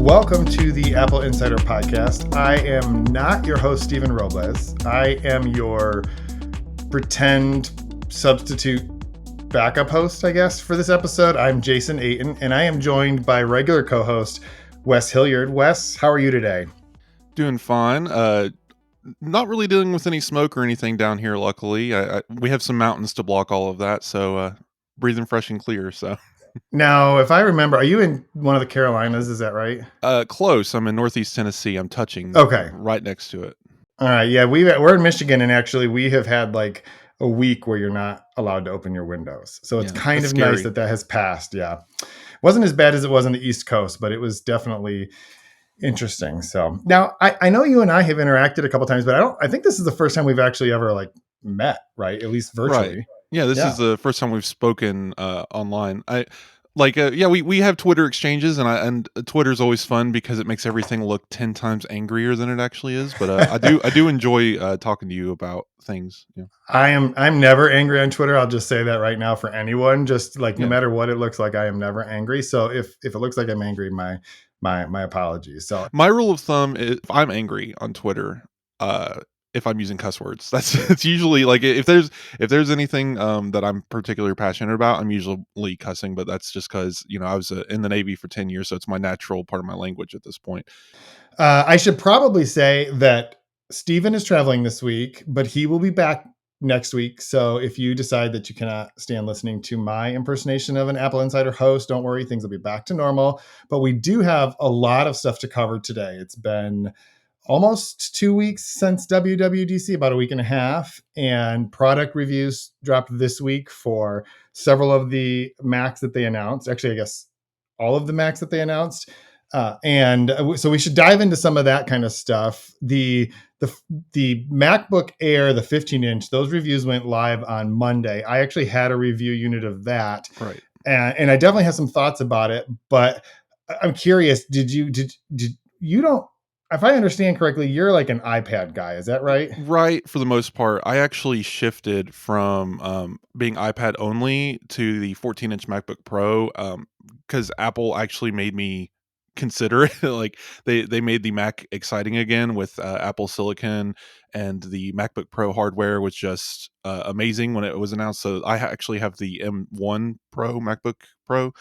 Welcome to the Apple Insider podcast. I am not your host, Stephen Robles. I am your pretend substitute backup host, I guess, for this episode. I'm Jason Ayton, and I am joined by regular co-host Wes Hilliard. Wes, how are you today? Doing fine. Not really dealing with any smoke or anything down here, luckily. We have some mountains to block all of that, so breathing fresh and clear. So Now, if I remember, are you in one of the Carolinas? Is that right? close. I'm in Northeast Tennessee. I'm touching Okay. right next to it. All right. Yeah, we're in Michigan, and actually we have had like a week where you're not allowed to open your windows. So it's kind of scary. nice that has passed. Yeah. Wasn't as bad as it was on the East Coast, but it was definitely interesting. So now I know you and I have interacted a couple times, but I think this is the first time we've actually ever like met, right? At least virtually. Right. Yeah, this is the first time we've spoken online. We have Twitter exchanges, and Twitter's always fun because it makes everything look 10 times angrier than it actually is. But I do enjoy talking to you about things. Yeah. I'm never angry on Twitter. I'll just say that right now for anyone. Just like no matter what it looks like, I am never angry. So if it looks like I'm angry, my apologies. So my rule of thumb is if I'm angry on Twitter, if I'm using cuss words, it's usually like if there's anything that I'm particularly passionate about, I'm usually cussing. But that's just because I was in the Navy for 10 years, so it's my natural part of my language at this point. I should probably say that Stephen is traveling this week, but he will be back next week. So if you decide that you cannot stand listening to my impersonation of an Apple Insider host, don't worry, things will be back to normal. But we do have a lot of stuff to cover today. It's been almost 2 weeks since WWDC, about a week and a half, and product reviews dropped this week for several of the Macs that they announced. Actually, I guess all of the Macs that they announced. So we should dive into some of that kind of stuff. The MacBook Air, the 15-inch, those reviews went live on Monday. I actually had a review unit of that, right? And I definitely have some thoughts about it. But I'm curious, did you don't? If I understand correctly, you're like an iPad guy. Is that right? Right, for the most part. I actually shifted from being iPad only to the 14-inch MacBook Pro because Apple actually made me consider it. Like they made the Mac exciting again with Apple Silicon, and the MacBook Pro hardware was just amazing when it was announced. So I actually have the M1 Pro MacBook Pro.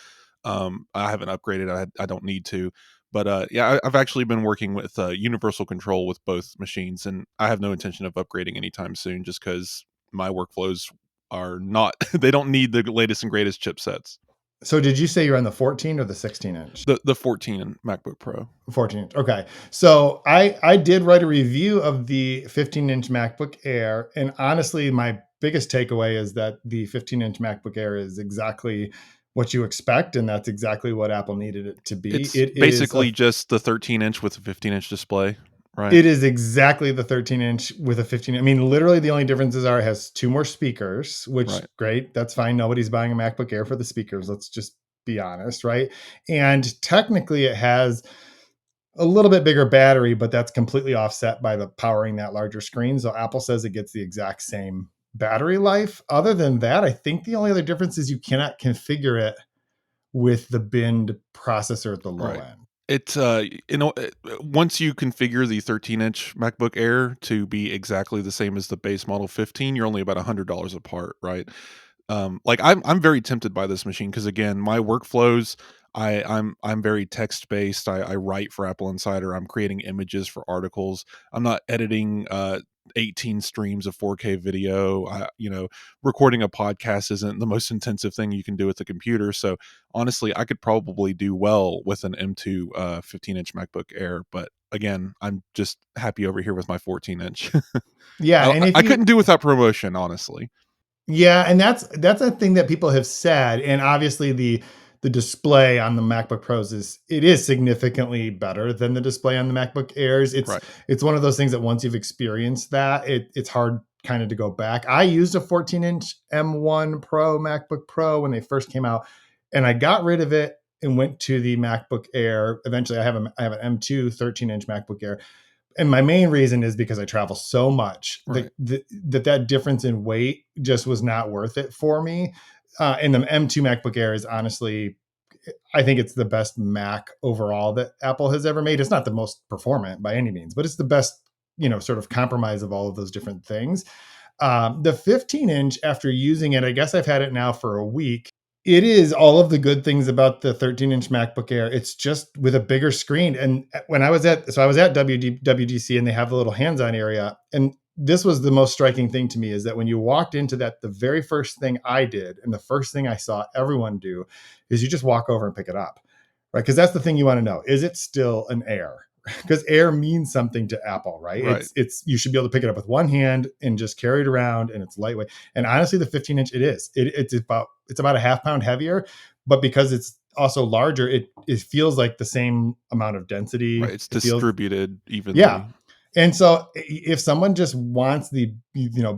I haven't upgraded. I don't need to. But I've actually been working with universal control with both machines, and I have no intention of upgrading anytime soon just because my workflows are not, they don't need the latest and greatest chipsets. So did you say you're on the 14 or the 16-inch? The 14 MacBook Pro. 14-inch. Okay. So I did write a review of the 15-inch MacBook Air, and honestly, my biggest takeaway is that the 15-inch MacBook Air is exactly what you expect, and that's exactly what Apple needed it to be. It's basically just the 13-inch with a 15-inch display, right? It is exactly the 13-inch with a 15. I mean, literally the only differences are it has 2 more speakers, which great. That's fine. Nobody's buying a MacBook Air for the speakers. Let's just be honest, right? And technically it has a little bit bigger battery, but that's completely offset by the powering that larger screen. So Apple says it gets the exact same battery life. Other than that, I think the only other difference is you cannot configure it with the binned processor at the low end. It's once you configure the 13-inch MacBook Air to be exactly the same as the base model 15, you're only about $100 apart, right? Like I'm very tempted by this machine because again, my workflows, I'm very text based. I write for AppleInsider. I'm creating images for articles. I'm not editing 18 streams of 4K video. Recording a podcast isn't the most intensive thing you can do with a computer. So honestly, I could probably do well with an M2 15-inch MacBook Air. But again, I'm just happy over here with my 14-inch. Yeah, and I couldn't do without promotion, honestly. Yeah, and that's a thing that people have said, and obviously the display on the MacBook Pros is significantly better than the display on the MacBook Airs. It's one of those things that once you've experienced that, it's hard kind of to go back. I used a 14-inch M1 Pro MacBook Pro when they first came out, and I got rid of it and went to the MacBook Air. Eventually, I have an M2 13-inch MacBook Air. And my main reason is because I travel so much that difference in weight just was not worth it for me. And the M2 MacBook Air is honestly, I think it's the best Mac overall that Apple has ever made. It's not the most performant by any means, but it's the best, sort of compromise of all of those different things. The 15 inch, after using it, I guess I've had it now for a week. It is all of the good things about the 13-inch MacBook Air. It's just with a bigger screen. And when I was at WDC, and they have the little hands-on area. And this was the most striking thing to me, is that when you walked into that, the very first thing I did, and the first thing I saw everyone do, is you just walk over and pick it up, right? Because that's the thing you want to know. Is it still an Air? Because Air means something to Apple, right? Right. It's you should be able to pick it up with one hand and just carry it around, and it's lightweight. And honestly, the 15 inch, it's about a half pound heavier, but because it's also larger, it feels like the same amount of Right. density. It's It feels, distributed yeah. evenly. And so if someone just wants the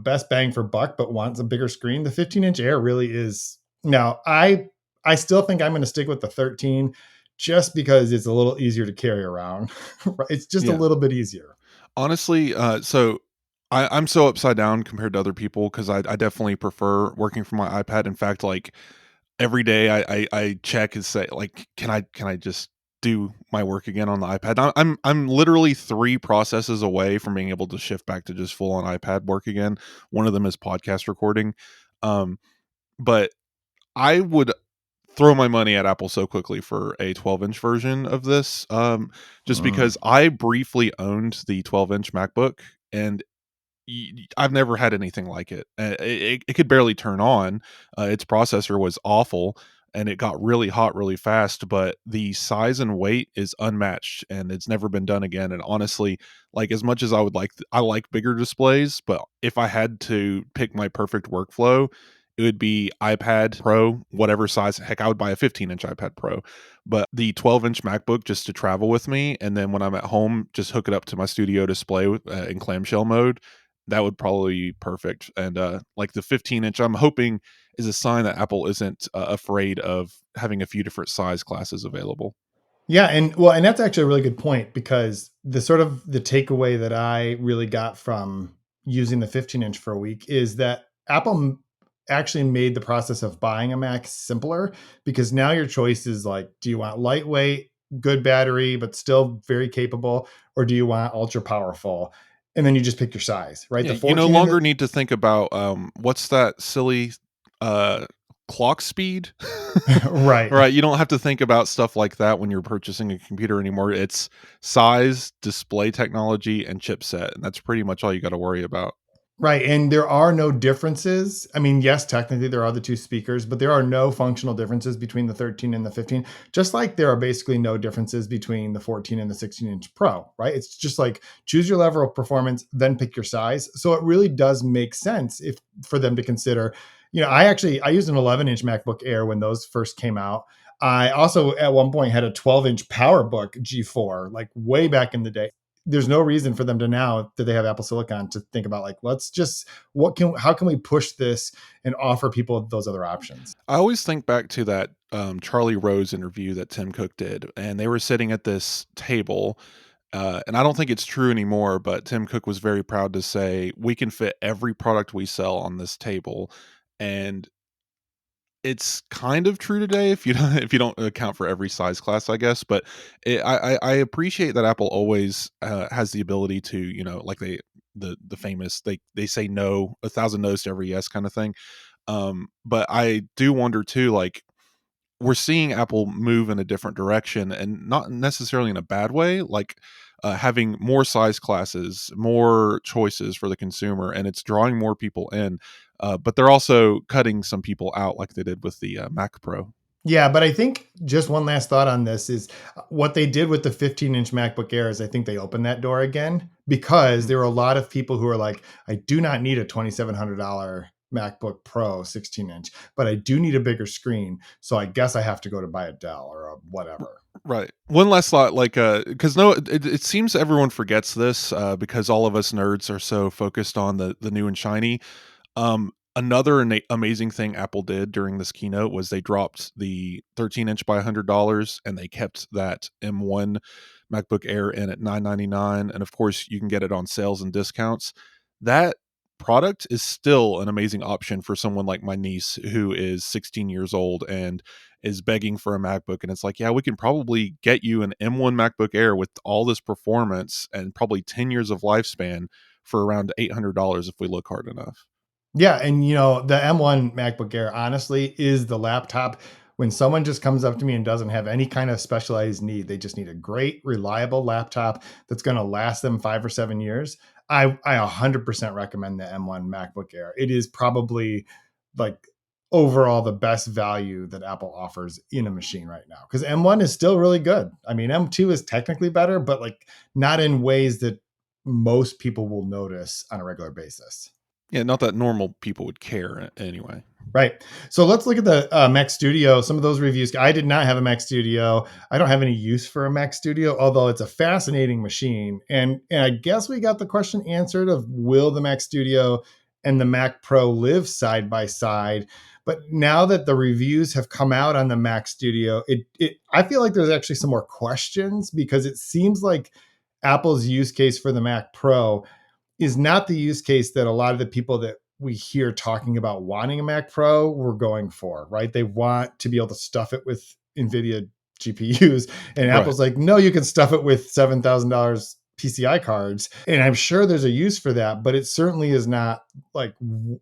best bang for buck but wants a bigger screen, the 15-inch Air really is. Now, I still think I'm going to stick with the 13, just because it's a little easier to carry around. It's just a Yeah. little bit easier. Honestly, so I'm so upside down compared to other people because I definitely prefer working from my iPad. In fact, like every day I check and say like, can I just do my work again on the iPad? I'm literally 3 processes away from being able to shift back to just full on iPad work again. One of them is podcast recording. Um, but I would throw my money at Apple so quickly for a 12-inch version of this, just Mm. because I briefly owned the 12-inch MacBook, and I've never had anything like it. It could barely turn on. Its processor was awful, and it got really hot really fast. But the size and weight is unmatched, and it's never been done again. And honestly, like as much as I would like, I like bigger displays. But if I had to pick my perfect workflow, it would be iPad Pro, whatever size. Heck, I would buy a 15-inch iPad Pro. But the 12-inch MacBook just to travel with me, and then when I'm at home, just hook it up to my studio display in clamshell mode. That would probably be perfect. And like the 15-inch, I'm hoping is a sign that Apple isn't afraid of having a few different size classes available. Yeah, and that's actually a really good point, because the takeaway that I really got from using the 15-inch for a week is that actually made the process of buying a Mac simpler, because now your choice is like, do you want lightweight, good battery, but still very capable, or do you want ultra powerful? And then you just pick your size, right? Yeah, The you no 14 and longer the need to think about what's that silly uh, clock speed, right. right? You don't have to think about stuff like that when you're purchasing a computer anymore. It's size, display technology, and chipset, and that's pretty much all you got to worry about. Right, and there are no differences. I mean, yes, technically there are the two speakers, but there are no functional differences between the 13 and the 15. Just like there are basically no differences between the 14 and the 16-inch Pro, right? It's just like, choose your level of performance, then pick your size. So it really does make sense if for them to consider. I used an 11-inch MacBook Air when those first came out. I also at one point had a 12-inch PowerBook G4, like way back in the day. There's no reason for them to, now that they have Apple Silicon, to think about, like, let's just, how can we push this and offer people those other options. I always think back to that Charlie Rose interview that Tim Cook did, and they were sitting at this table. And I don't think it's true anymore, but Tim Cook was very proud to say, we can fit every product we sell on this table. And it's kind of true today if you don't if you don't account for every size class, I guess. But I appreciate that Apple always has the ability to, like the famous they say no, 1,000 no's to every yes kind of thing. But I do wonder too, like we're seeing Apple move in a different direction, and not necessarily in a bad way, like having more size classes, more choices for the consumer, and it's drawing more people in. But they're also cutting some people out, like they did with the Mac Pro. Yeah, but I think just one last thought on this is, what they did with the 15-inch MacBook Air is, I think they opened that door again, because Mm. there were a lot of people who are like, I do not need a $2,700 MacBook Pro 16-inch, but I do need a bigger screen. So I guess I have to go to buy a Dell or a whatever. Right. One last thought, like, because no, it seems everyone forgets this, because all of us nerds are so focused on the new and shiny. Another amazing thing Apple did during this keynote was they dropped the 13-inch by $100, and they kept that M1 MacBook Air in at $999, and of course you can get it on sales and discounts. That product is still an amazing option for someone like my niece who is 16 years old and is begging for a MacBook. And it's like, yeah, we can probably get you an M1 MacBook Air with all this performance and probably 10 years of lifespan for around $800 if we look hard enough. Yeah, and the M1 MacBook Air honestly is the laptop when someone just comes up to me and doesn't have any kind of specialized need, they just need a great, reliable laptop that's going to last them 5 or 7 years. I 100% recommend the M1 MacBook Air. It is probably like overall the best value that Apple offers in a machine right now because M1 is still really good. I mean, M2 is technically better, but like not in ways that most people will notice on a regular basis. Yeah, not that normal people would care anyway. Right. So let's look at the Mac Studio. Some of those reviews. I did not have a Mac Studio. I don't have any use for a Mac Studio, although it's a fascinating machine. And I guess we got the question answered of will the Mac Studio and the Mac Pro live side by side? But now that the reviews have come out on the Mac Studio, I feel like there's actually some more questions because it seems like Apple's use case for the Mac Pro is not the use case that a lot of the people that we hear talking about wanting a Mac Pro were going for, right? They want to be able to stuff it with NVIDIA GPUs. And Right. Apple's like, no, you can stuff it with $7,000 PCI cards. And I'm sure there's a use for that, but it certainly is not like,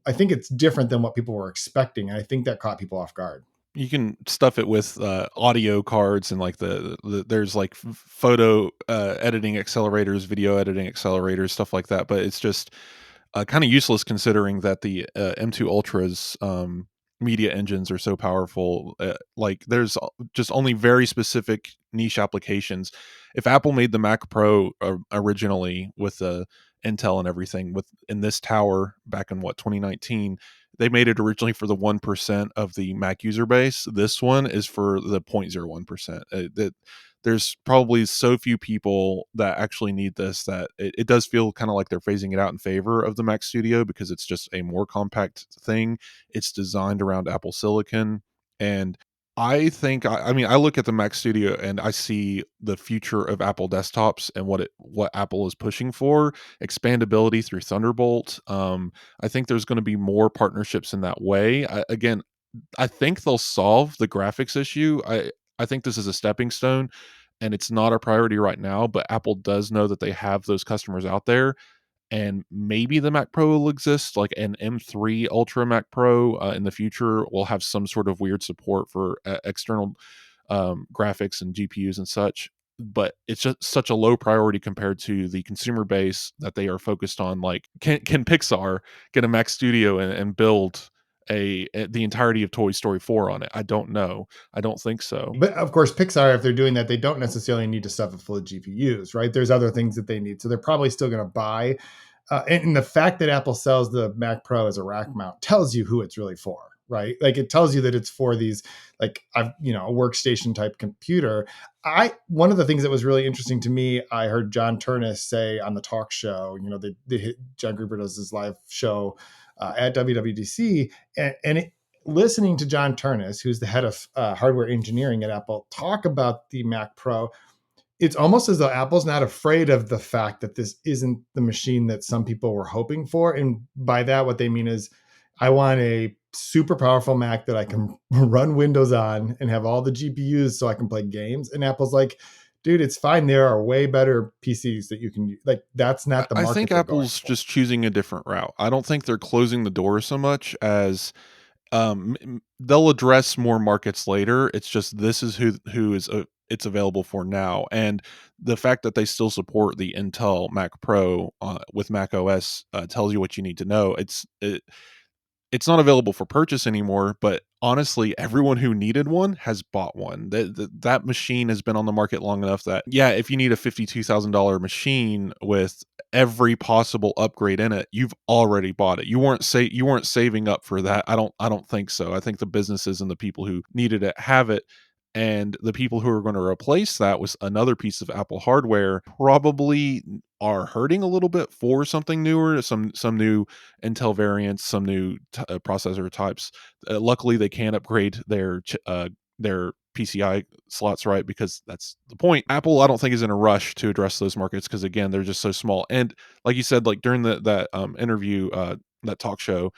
I think it's different than what people were expecting. And I think that caught people off guard. You can stuff it with audio cards and like there's like photo editing accelerators, video editing accelerators, stuff like that. But it's just kind of useless considering that the M2 Ultra's media engines are so powerful. Like there's just only very specific niche applications. If Apple made the Mac Pro originally with the Intel and everything with in this tower back in what 2019, they made it originally for the 1% of the Mac user base. This one is for the 0.01%. That there's probably so few people that actually need this that it does feel kind of like they're phasing it out in favor of the Mac Studio because it's just a more compact thing. It's designed around Apple Silicon. And I mean, I look at the Mac Studio and I see the future of Apple desktops and what Apple is pushing for expandability through Thunderbolt. I think there's going to be more partnerships in that way. Again, I think they'll solve the graphics issue. I think this is a stepping stone and it's not a priority right now, but Apple does know that they have those customers out there and maybe the Mac Pro will exist, like an M3 Ultra Mac Pro in the future will have some sort of weird support for external graphics and GPUs and such. But it's just such a low priority compared to the consumer base that they are focused on. Like, can Pixar get a Mac Studio and build the entirety of Toy Story 4 on it? I don't know. I don't think so. But of course, Pixar, if they're doing that, they don't necessarily need to stuff it full of GPUs, right? There's other things that they need. So they're probably still going to buy. And the fact that Apple sells the Mac Pro as a rack mount tells you who it's really for, right? Like it tells you that it's for these, like, a workstation type computer. One of the things that was really interesting to me, I heard John Turnus say on the talk show, John Gruber does his live show at WWDC, and listening to John Turnus, who's the head of hardware engineering at Apple, talk about the Mac Pro, it's almost as though Apple's not afraid of the fact that this isn't the machine that some people were hoping for. And by that, what they mean is, I want a super powerful Mac that I can run Windows on and have all the GPUs so I can play games. And Apple's like, dude, it's fine. There are way better PCs that you can use. Like, that's not the I market think they're going Apple's for. just choosing a different route. I don't think they're closing the door so much as they'll address more markets later. It's just this is who is it's available for now, and the fact that they still support the Intel Mac Pro with Mac OS tells you what you need to know. It's not available for purchase anymore, but honestly, everyone who needed one has bought one. That machine has been on the market long enough that, yeah, if you need a $52,000 machine with every possible upgrade in it, you've already bought it. You weren't saving up for that. I don't think so. I think the businesses and the people who needed it have it. And the people who are going to replace that with another piece of Apple hardware probably are hurting a little bit for something newer, some new Intel variants, some new processor types. Luckily, they can upgrade their PCI slots right, because that's the point. Apple, I don't think, is in a rush to address those markets because, again, they're just so small. And like you said, like during that interview, that talk show,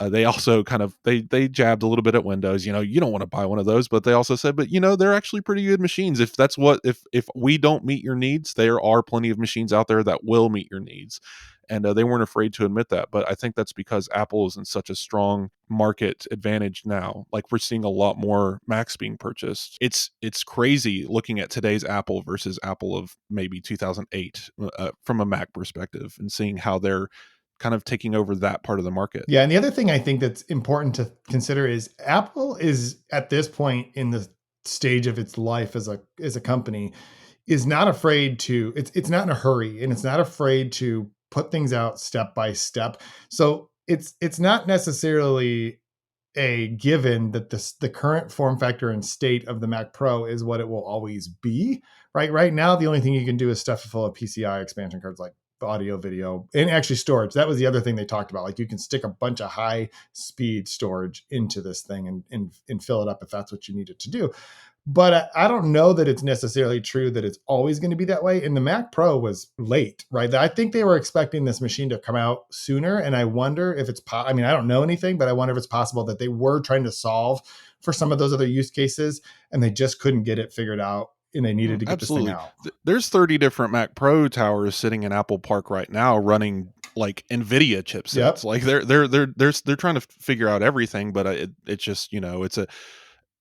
they also kind of they jabbed a little bit at Windows. You don't want to buy one of those, but they also said, but they're actually pretty good machines. If that's what if we don't meet your needs, there are plenty of machines out there that will meet your needs. And they weren't afraid to admit that. But I think that's because Apple is in such a strong market advantage now. Like, we're seeing a lot more Macs being purchased. It's crazy looking at today's Apple versus Apple of maybe 2008 from a Mac perspective, and seeing how they're kind of taking over that part of the market. Yeah, and the other thing I think that's important to consider is Apple is at this point in the stage of its life as a company is not afraid to it's not in a hurry, and it's not afraid to put things out step by step. So it's not necessarily a given that the current form factor and state of the Mac Pro is what it will always be. Right now, the only thing you can do is stuff it full of PCI expansion cards, like audio, video, and actually storage. That was the other thing they talked about. Like, you can stick a bunch of high speed storage into this thing and fill it up if that's what you need it to do. But I don't know that it's necessarily true that it's always going to be that way. And the Mac Pro was late, right? I think they were expecting this machine to come out sooner. And I wonder if I mean, I don't know anything, but I wonder if it's possible that they were trying to solve for some of those other use cases and they just couldn't get it figured out, and they needed to get this thing Absolutely. out. There's 30 different Mac Pro towers sitting in Apple Park right now running like NVIDIA chipsets. Yep. Like, they're trying to figure out everything, but it's just,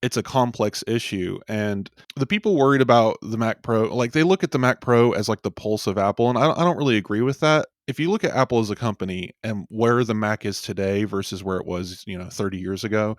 it's a complex issue. And the people worried about the Mac Pro, like, they look at the Mac Pro as like the pulse of Apple, and I don't really agree with that. If you look at Apple as a company and where the Mac is today versus where it was 30 years ago,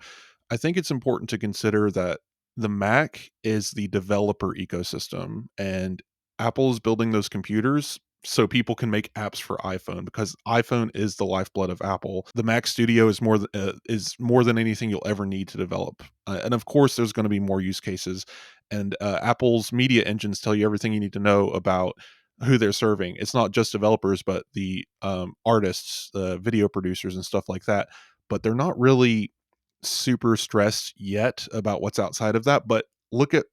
I think it's important to consider that the Mac is the developer ecosystem, and Apple is building those computers so people can make apps for iPhone, because iPhone is the lifeblood of Apple. The Mac Studio is more than anything you'll ever need to develop, and of course, there's going to be more use cases. And Apple's media engines tell you everything you need to know about who they're serving. It's not just developers, but the artists, the video producers, and stuff like that. But they're not really super stressed yet about what's outside of that. But look at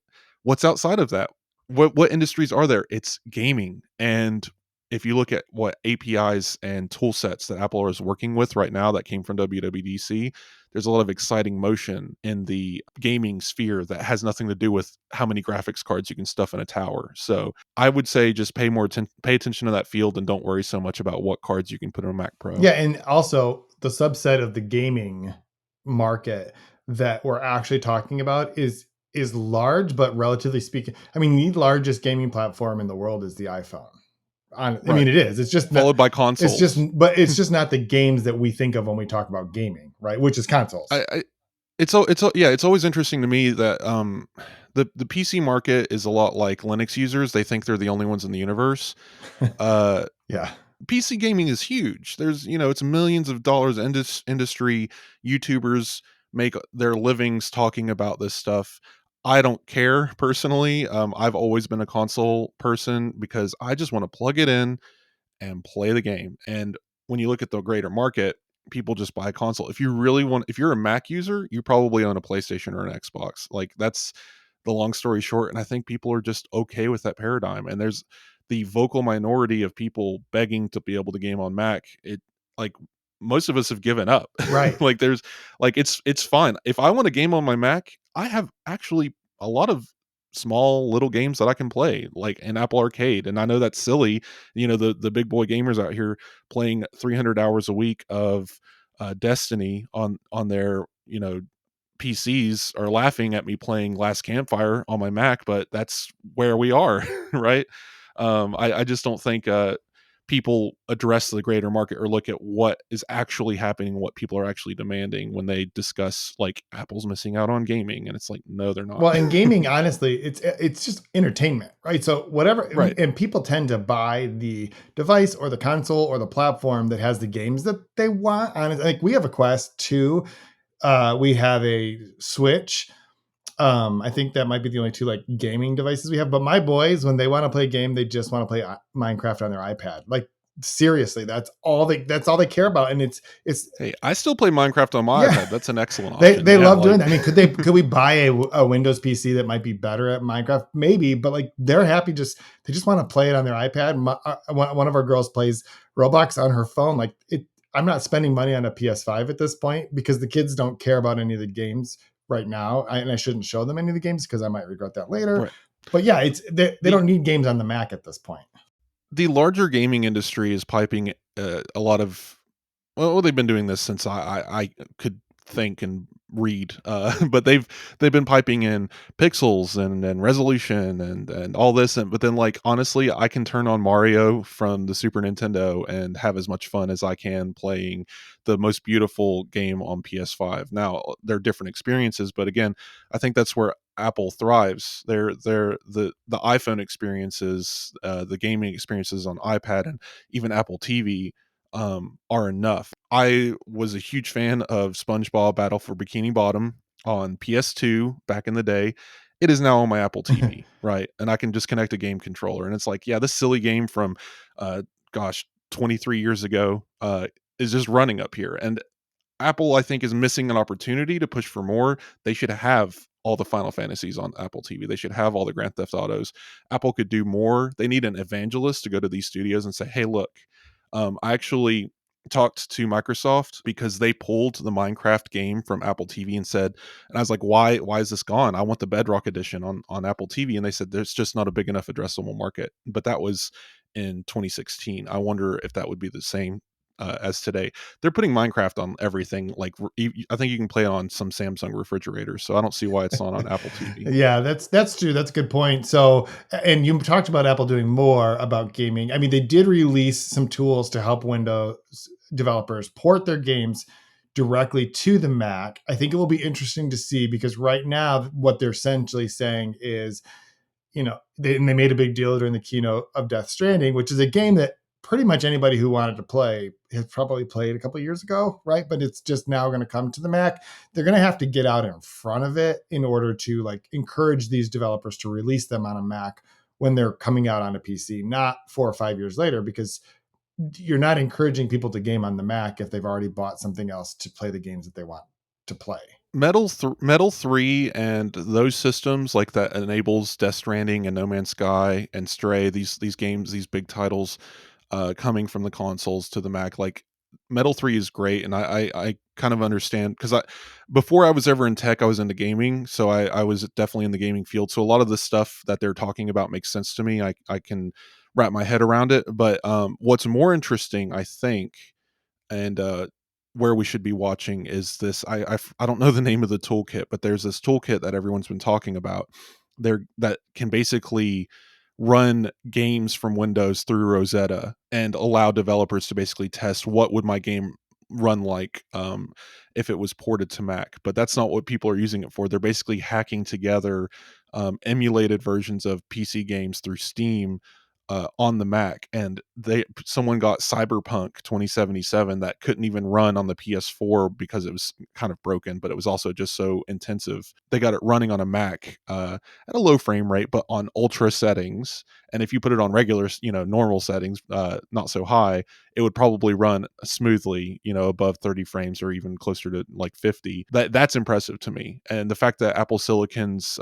what's outside of that. What industries are there? It's gaming. And if you look at what APIs and tool sets that Apple is working with right now that came from WWDC, there's a lot of exciting motion in the gaming sphere that has nothing to do with how many graphics cards you can stuff in a tower. So I would say just pay attention to that field, and don't worry so much about what cards you can put in a Mac Pro. Yeah, and also the subset of the gaming market that we're actually talking about is large, but relatively speaking, I mean, the largest gaming platform in the world is the iPhone. I mean, it is. It's just followed by consoles. It's just not the games that we think of when we talk about gaming, right? Which is consoles. It's always interesting to me that the PC market is a lot like Linux users. They think they're the only ones in the universe. Yeah. PC gaming is huge. There's, it's millions of dollars. Industry YouTubers make their livings talking about this stuff. I don't care personally. I've always been a console person because I just want to plug it in and play the game. And when you look at the greater market, people just buy a console. If you're a Mac user, you probably own a PlayStation or an Xbox. Like, that's the long story short. And I think people are just okay with that paradigm. And there's the vocal minority of people begging to be able to game on Mac. Like, most of us have given up. Right. Like, it's fine. If I want to game on my Mac, I have actually a lot of small little games that I can play, like in Apple Arcade. And I know that's silly. The big boy gamers out here playing 300 hours a week of Destiny on their, PCs are laughing at me playing Last Campfire on my Mac, but that's where we are, right? I just don't think people address the greater market or look at what is actually happening, what people are actually demanding when they discuss, like, Apple's missing out on gaming. And it's like, no, they're not. Well, in gaming, honestly, it's just entertainment, right? So whatever, Right. And people tend to buy the device or the console or the platform that has the games that they want. Like, we have a Quest 2, we have a Switch. I think that might be the only two like gaming devices we have. But my boys, when they want to play a game, they just want to play Minecraft on their iPad. Like, seriously, that's all they care about. And it's Hey, I still play Minecraft on my yeah, iPad. That's an excellent they option. they Yeah, love doing like that. I mean, could we buy a Windows PC that might be better at Minecraft? Maybe, but like they're happy, they just want to play it on their iPad. One of our girls plays Roblox on her phone. Like it, I'm not spending money on a PS5 at this point because the kids don't care about any of the games right now, and I shouldn't show them any of the games because I might regret that later. right. But yeah, they The don't need games on the Mac at this point. the larger gaming industry is piping a lot of well, they've been doing this since I could think and read, but they've been piping in pixels and resolution and all this, and but then like honestly, I can turn on Mario from the Super Nintendo and have as much fun as I can playing the most beautiful game on PS5. Now, they're different experiences, but again, I think that's where Apple thrives. The iPhone experiences, the gaming experiences on iPad and even Apple TV are enough. I was a huge fan of SpongeBob Battle for Bikini Bottom on PS2 back in the day. It is now on my Apple TV, right? And I can just connect a game controller. And it's like, yeah, this silly game from, uh, gosh, 23 years ago is just running up here. And Apple, I think, is missing an opportunity to push for more. They should have all the Final Fantasies on Apple TV. They should have all the Grand Theft Autos. Apple could do more. They need an evangelist to go to these studios and say, "Hey, look, I actually talked to Microsoft because they pulled the Minecraft game from Apple TV and said, and I was like, why is this gone? I want the Bedrock edition on Apple TV." And they said there's just not a big enough addressable market. But that was in 2016. I wonder if that would be the same as today. They're putting Minecraft on everything. Like I think you can play it on some Samsung refrigerators. So I don't see why it's not on Apple TV. Yeah, that's true. That's a good point. So, and you talked about Apple doing more about gaming. I mean, they did release some tools to help Windows developers port their games directly to the Mac. I think it will be interesting to see because right now, what they're essentially saying is, and they made a big deal during the keynote of Death Stranding, which is a game that pretty much anybody who wanted to play has probably played a couple of years ago, right? But it's just now going to come to the Mac. They're going to have to get out in front of it in order to like encourage these developers to release them on a Mac when they're coming out on a PC, not 4 or 5 years later, because you're not encouraging people to game on the Mac if they've already bought something else to play the games that they want to play. Metal 3 and those systems like that enables Death Stranding and No Man's Sky and Stray, these games, these big titles coming from the consoles to the Mac. Like Metal 3 is great, and I kind of understand because I before I was ever in tech, I was into gaming, so I was definitely in the gaming field. So a lot of the stuff that they're talking about makes sense to me. I can wrap my head around it. But what's more interesting, I think, and where we should be watching is this. I don't know the name of the toolkit, but there's this toolkit that everyone's been talking about there that can basically run games from Windows through Rosetta and allow developers to basically test what would my game run like if it was ported to Mac. But that's not what people are using it for. They're basically hacking together emulated versions of PC games through Steam on the Mac, and someone got Cyberpunk 2077 that couldn't even run on the PS4 because it was kind of broken, but it was also just so intensive. They got it running on a Mac at a low frame rate, but on ultra settings. And if you put it on regular, normal settings, not so high, it would probably run smoothly, above 30 frames or even closer to like 50. That's impressive to me. And the fact that Apple Silicon's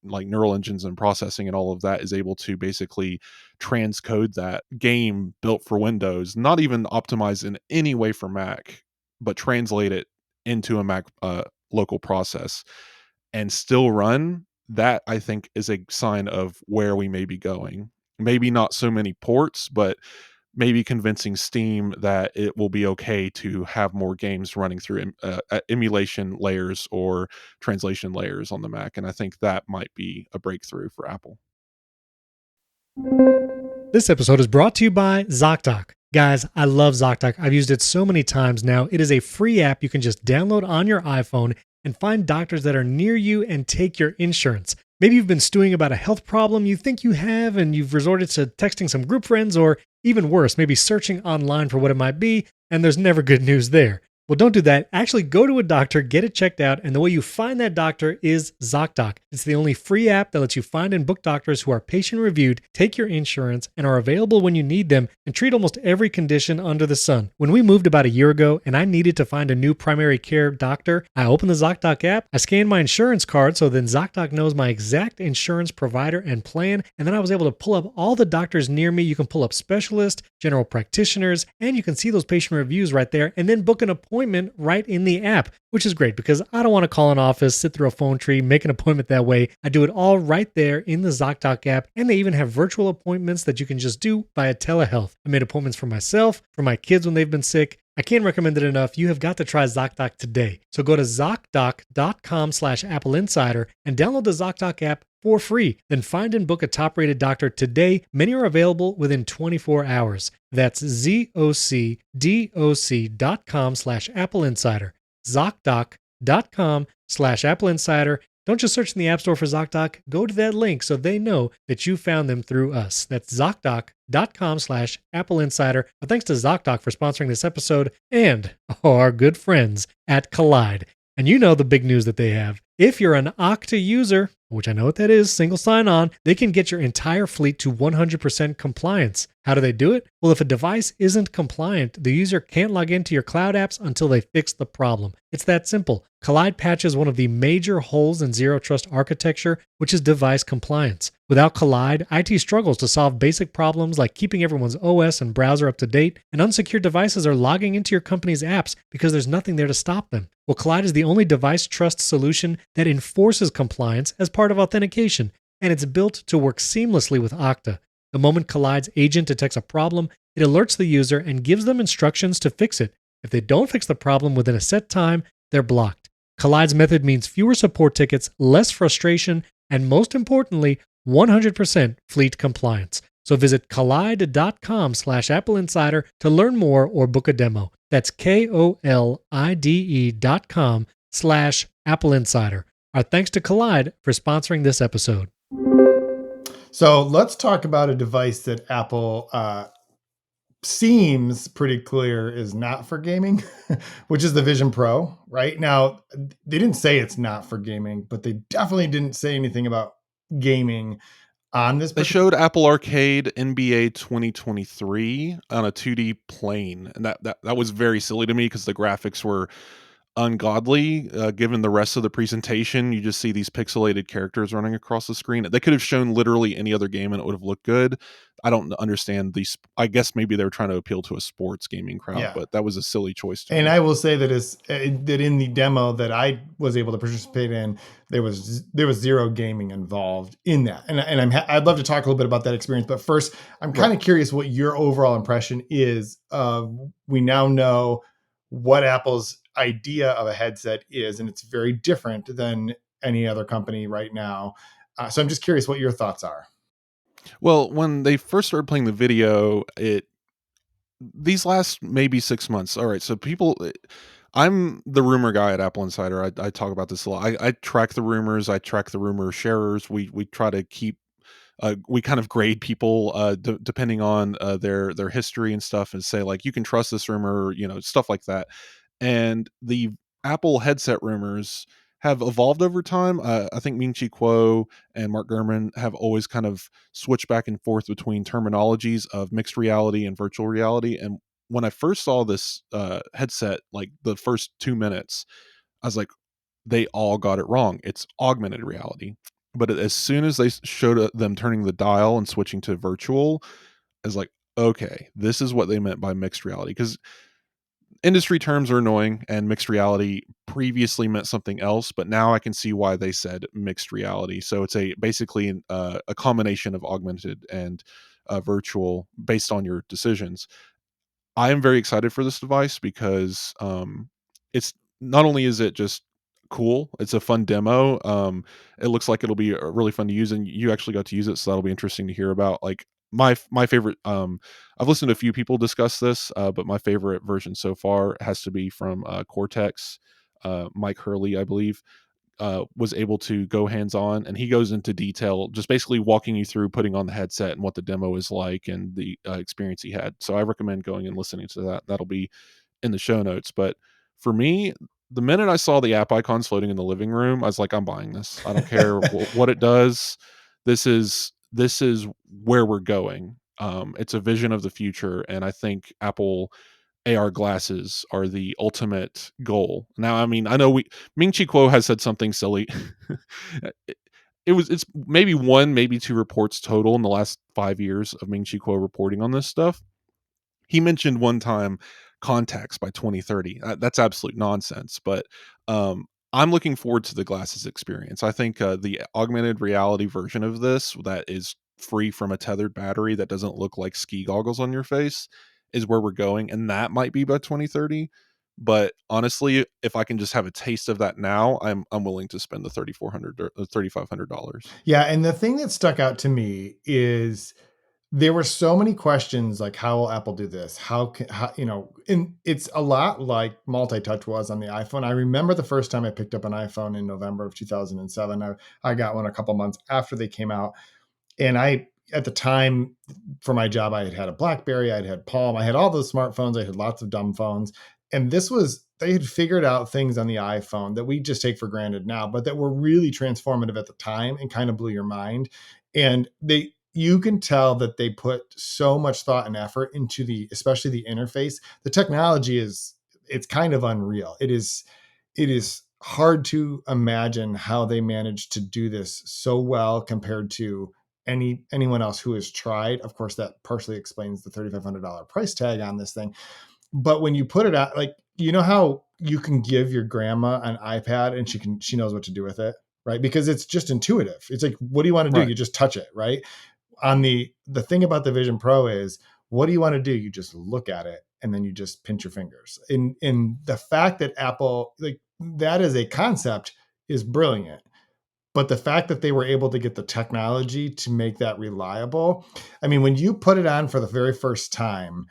like neural engines and processing and all of that is able to basically transcode that game built for Windows, not even optimized in any way for Mac, but translate it into a Mac local process and still run. That I think is a sign of where we may be going. Maybe not so many ports, but maybe convincing Steam that it will be okay to have more games running through emulation layers or translation layers on the Mac. And I think that might be a breakthrough for Apple. This episode is brought to you by ZocDoc. Guys, I love ZocDoc. I've used it so many times now. It is a free app you can just download on your iPhone and find doctors that are near you and take your insurance. Maybe you've been stewing about a health problem you think you have and you've resorted to texting some group friends or even worse, maybe searching online for what it might be, and there's never good news there. Well, don't do that. Actually, go to a doctor, get it checked out, and the way you find that doctor is ZocDoc. It's the only free app that lets you find and book doctors who are patient reviewed, take your insurance, and are available when you need them, and treat almost every condition under the sun. When we moved about a year ago and I needed to find a new primary care doctor, I opened the ZocDoc app, I scanned my insurance card so then ZocDoc knows my exact insurance provider and plan, and then I was able to pull up all the doctors near me. You can pull up specialists, general practitioners, and you can see those patient reviews right there, and then book an appointment right in the app, which is great because I don't want to call an office, sit through a phone tree, make an appointment that way. I do it all right there in the ZocDoc app, and they even have virtual appointments that you can just do via telehealth. I made appointments for myself, for my kids when they've been sick. I can't recommend it enough. You have got to try ZocDoc today. So go to ZocDoc.com/AppleInsider and download the ZocDoc app for free. Then find and book a top-rated doctor today. Many are available within 24 hours. That's ZocDoc.com/AppleInsider. ZocDoc.com/AppleInsider. Don't just search in the App Store for ZocDoc. Go to that link so they know that you found them through us. That's ZocDoc.com/AppleInsider. Thanks to ZocDoc for sponsoring this episode and our good friends at Collide. And you know the big news that they have. If you're an Okta user, which I know what that is, single sign-on, they can get your entire fleet to 100% compliance. How do they do it? Well, if a device isn't compliant, the user can't log into your cloud apps until they fix the problem. It's that simple. Collide patches one of the major holes in zero trust architecture, which is device compliance. Without Collide, IT struggles to solve basic problems like keeping everyone's OS and browser up to date, and unsecured devices are logging into your company's apps because there's nothing there to stop them. Well, Collide is the only device trust solution that enforces compliance as part of authentication, and it's built to work seamlessly with Okta. The moment Collide's agent detects a problem, it alerts the user and gives them instructions to fix it. If they don't fix the problem within a set time, they're blocked. Collide's method means fewer support tickets, less frustration, and most importantly, 100% fleet compliance. So visit collide.com/AppleInsider to learn more or book a demo. That's KOLIDE.com/AppleInsider. Our thanks to Collide for sponsoring this episode. So let's talk about a device that Apple seems pretty clear is not for gaming, which is the Vision Pro. Right now, they didn't say it's not for gaming, but they definitely didn't say anything about gaming on this. They showed Apple Arcade NBA 2023 on a 2D plane, and that was very silly to me because the graphics were ungodly. Given the rest of the presentation, you just see these pixelated characters running across the screen. They could have shown literally any other game and it would have looked good. I don't understand these. I guess maybe they were trying to appeal to a sports gaming crowd, but that was a silly choice to me. I will say that that in the demo that I was able to participate in, there was zero gaming involved in that, and I'd love to talk a little bit about that experience. But first, I'm kind of curious what your overall impression is of. We now know what Apple's idea of a headset is, and it's very different than any other company right now. So I'm just curious what your thoughts are. Well, when they first started playing the video, these last maybe 6 months. All right, so I'm the rumor guy at Apple Insider. I talk about this a lot. I track the rumors. I track the rumor sharers. We try to keep. We kind of grade people depending on their history and stuff, and say like you can trust this rumor, stuff like that. And the Apple headset rumors have evolved over time. I think Ming Chi Kuo and Mark Gurman have always kind of switched back and forth between terminologies of mixed reality and virtual reality. And when I first saw this headset, like the first 2 minutes, I was like, they all got it wrong. It's augmented reality. But as soon as they showed them turning the dial and switching to virtual, I was like, okay, this is what they meant by mixed reality. Because industry terms are annoying, and mixed reality previously meant something else, but now I can see why they said mixed reality. So it's basically a combination of augmented and virtual based on your decisions. I am very excited for this device because it's not only is it just cool, it's a fun demo. It looks like it'll be really fun to use, and you actually got to use it, so that'll be interesting to hear about. Like my favorite, I've listened to a few people discuss this, but my favorite version so far has to be from Cortex. Mike Hurley, I believe, was able to go hands-on, and he goes into detail, just basically walking you through putting on the headset and what the demo is like and the experience he had. So I recommend going and listening to that. That'll be in the show notes. But For me, the minute I saw the app icons floating in the living room, I was like, "I'm buying this. I don't care what it does. This is where we're going." It's a vision of the future, and I think Apple AR glasses are the ultimate goal. Now, I mean, I know we Ming Chi Kuo has said something silly. it, it's maybe one, maybe two reports total in the last 5 years of Ming Chi Kuo reporting on this stuff. He mentioned one time contacts by 2030. That's absolute nonsense, but I'm looking forward to the glasses experience. I think the augmented reality version of this that is free from a tethered battery that doesn't look like ski goggles on your face is where we're going, and that might be by 2030. But honestly, if I can just have a taste of that now, I'm willing to spend the $3,500. Yeah, and the thing that stuck out to me is there were so many questions like, how will Apple do this? How, and it's a lot like multi-touch was on the iPhone. I remember the first time I picked up an iPhone in November of 2007. I got one a couple months after they came out. And at the time, for my job, I had a BlackBerry, I had Palm, I had all those smartphones, I had lots of dumb phones. And they had figured out things on the iPhone that we just take for granted now, but that were really transformative at the time and kind of blew your mind. And you can tell that they put so much thought and effort into especially the interface. The technology it's kind of unreal. It is hard to imagine how they managed to do this so well compared to anyone else who has tried. Of course, that partially explains the $3,500 price tag on this thing. But when you put it out, like, how you can give your grandma an iPad and she knows what to do with it, right? Because it's just intuitive. It's like, what do you want to do? Right. You just touch it, right? On the thing about the Vision Pro is, what do you want to do? You just look at it and then you just pinch your fingers. And the fact that Apple, like, that is a concept is brilliant. But the fact that they were able to get the technology to make that reliable, I mean, when you put it on for the very first time,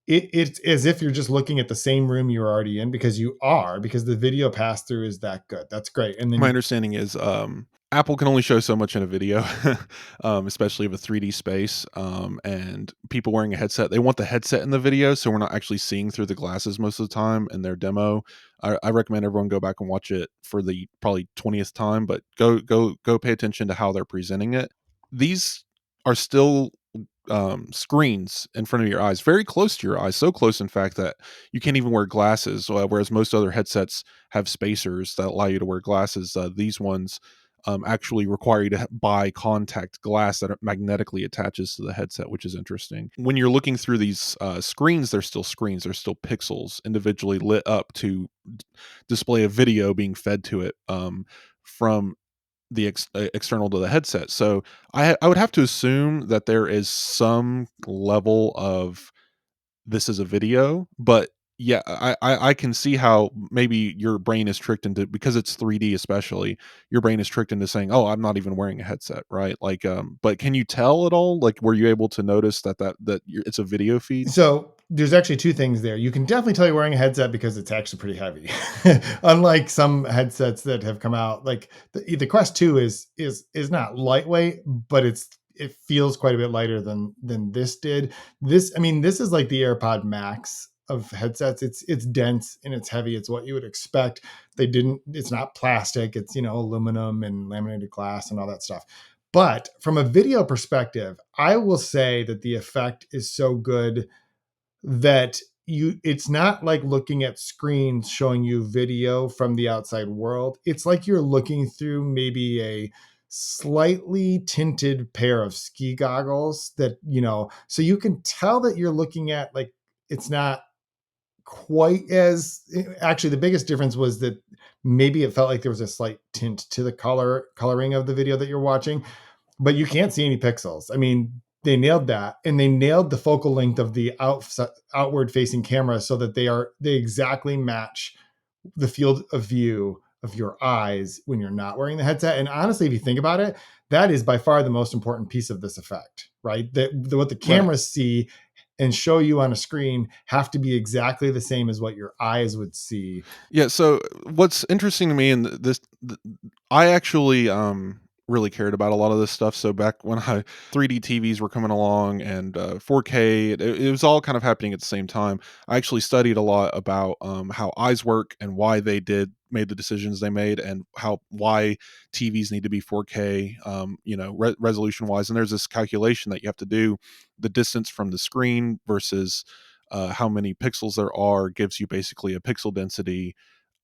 it's as if you're just looking at the same room you're already in, because the video pass through is that good. That's great. And My then understanding is Apple can only show so much in a video, especially of a 3D space. And people wearing a headset, they want the headset in the video, so we're not actually seeing through the glasses most of the time in their demo. I recommend everyone go back and watch it for the probably 20th time, but go pay attention to how they're presenting it. These are still screens in front of your eyes, very close to your eyes, so close in fact that you can't even wear glasses, whereas most other headsets have spacers that allow you to wear glasses. These ones actually require you to buy contact glass that magnetically attaches to the headset, which is interesting. When you're looking through these screens, they're still screens, they're still pixels individually lit up to display a video being fed to it from the external to the headset. So I would have to assume that there is some level of this is a video, but yeah, I can see how maybe your brain is tricked into, because it's 3D especially, your brain is tricked into saying, "Oh, I'm not even wearing a headset," right? Like, but can you tell at all? Like, were you able to notice it's a video feed? So there's actually two things there. You can definitely tell you're wearing a headset because it's actually pretty heavy. Unlike some headsets that have come out, like the Quest 2 is not lightweight, but it feels quite a bit lighter than this did. This is like the AirPod Max of headsets. It's dense and it's heavy. It's what you would expect. It's not plastic. It's, aluminum and laminated glass and all that stuff. But from a video perspective, I will say that the effect is so good that it's not like looking at screens showing you video from the outside world. It's like you're looking through maybe a slightly tinted pair of ski goggles that, so you can tell that you're looking at, like, it's not quite as, actually the biggest difference was that maybe it felt like there was a slight tint to the coloring of the video that you're watching, but you can't see any pixels. I mean, they nailed that, and they nailed the focal length of the outward facing camera so that they exactly match the field of view of your eyes when you're not wearing the headset. And honestly, if you think about it, that is by far the most important piece of this effect, right? What the Right. cameras see and show you on a screen have to be exactly the same as what your eyes would see. Yeah. So what's interesting to me in I actually really cared about a lot of this stuff. So back when 3D TVs were coming along and 4K, it was all kind of happening at the same time. I actually studied a lot about how eyes work and why they made the decisions they made, and why TVs need to be 4K, resolution wise. And there's this calculation that you have to do: the distance from the screen versus how many pixels there are gives you basically a pixel density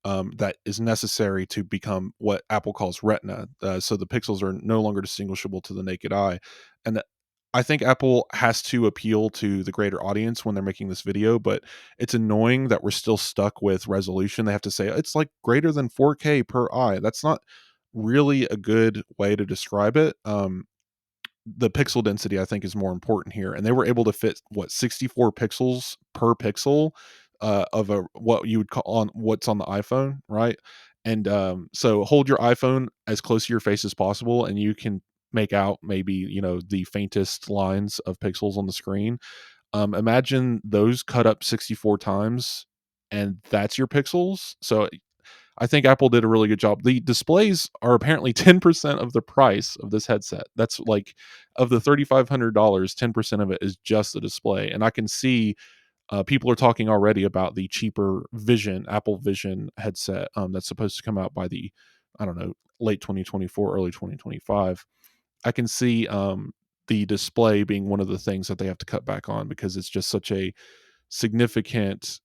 that is necessary to become what Apple calls retina. So the pixels are no longer distinguishable to the naked eye. And I think Apple has to appeal to the greater audience when they're making this video, but it's annoying that we're still stuck with resolution. They have to say it's like greater than 4K per eye. That's not really a good way to describe it. The pixel density, I think, is more important here, and they were able to fit 64 pixels per pixel of a what you would call on what's on the iPhone, right? And so hold your iPhone as close to your face as possible, and you can make out maybe the faintest lines of pixels on the screen. Imagine those cut up 64 times, and that's your pixels. So I think Apple did a really good job. The displays are apparently 10% of the price of this headset. That's like, of the $3,500, 10% of it is just the display. And I can see people are talking already about the cheaper Apple Vision headset that's supposed to come out by I don't know, late 2024, early 2025. I can see the display being one of the things that they have to cut back on because it's just such a significant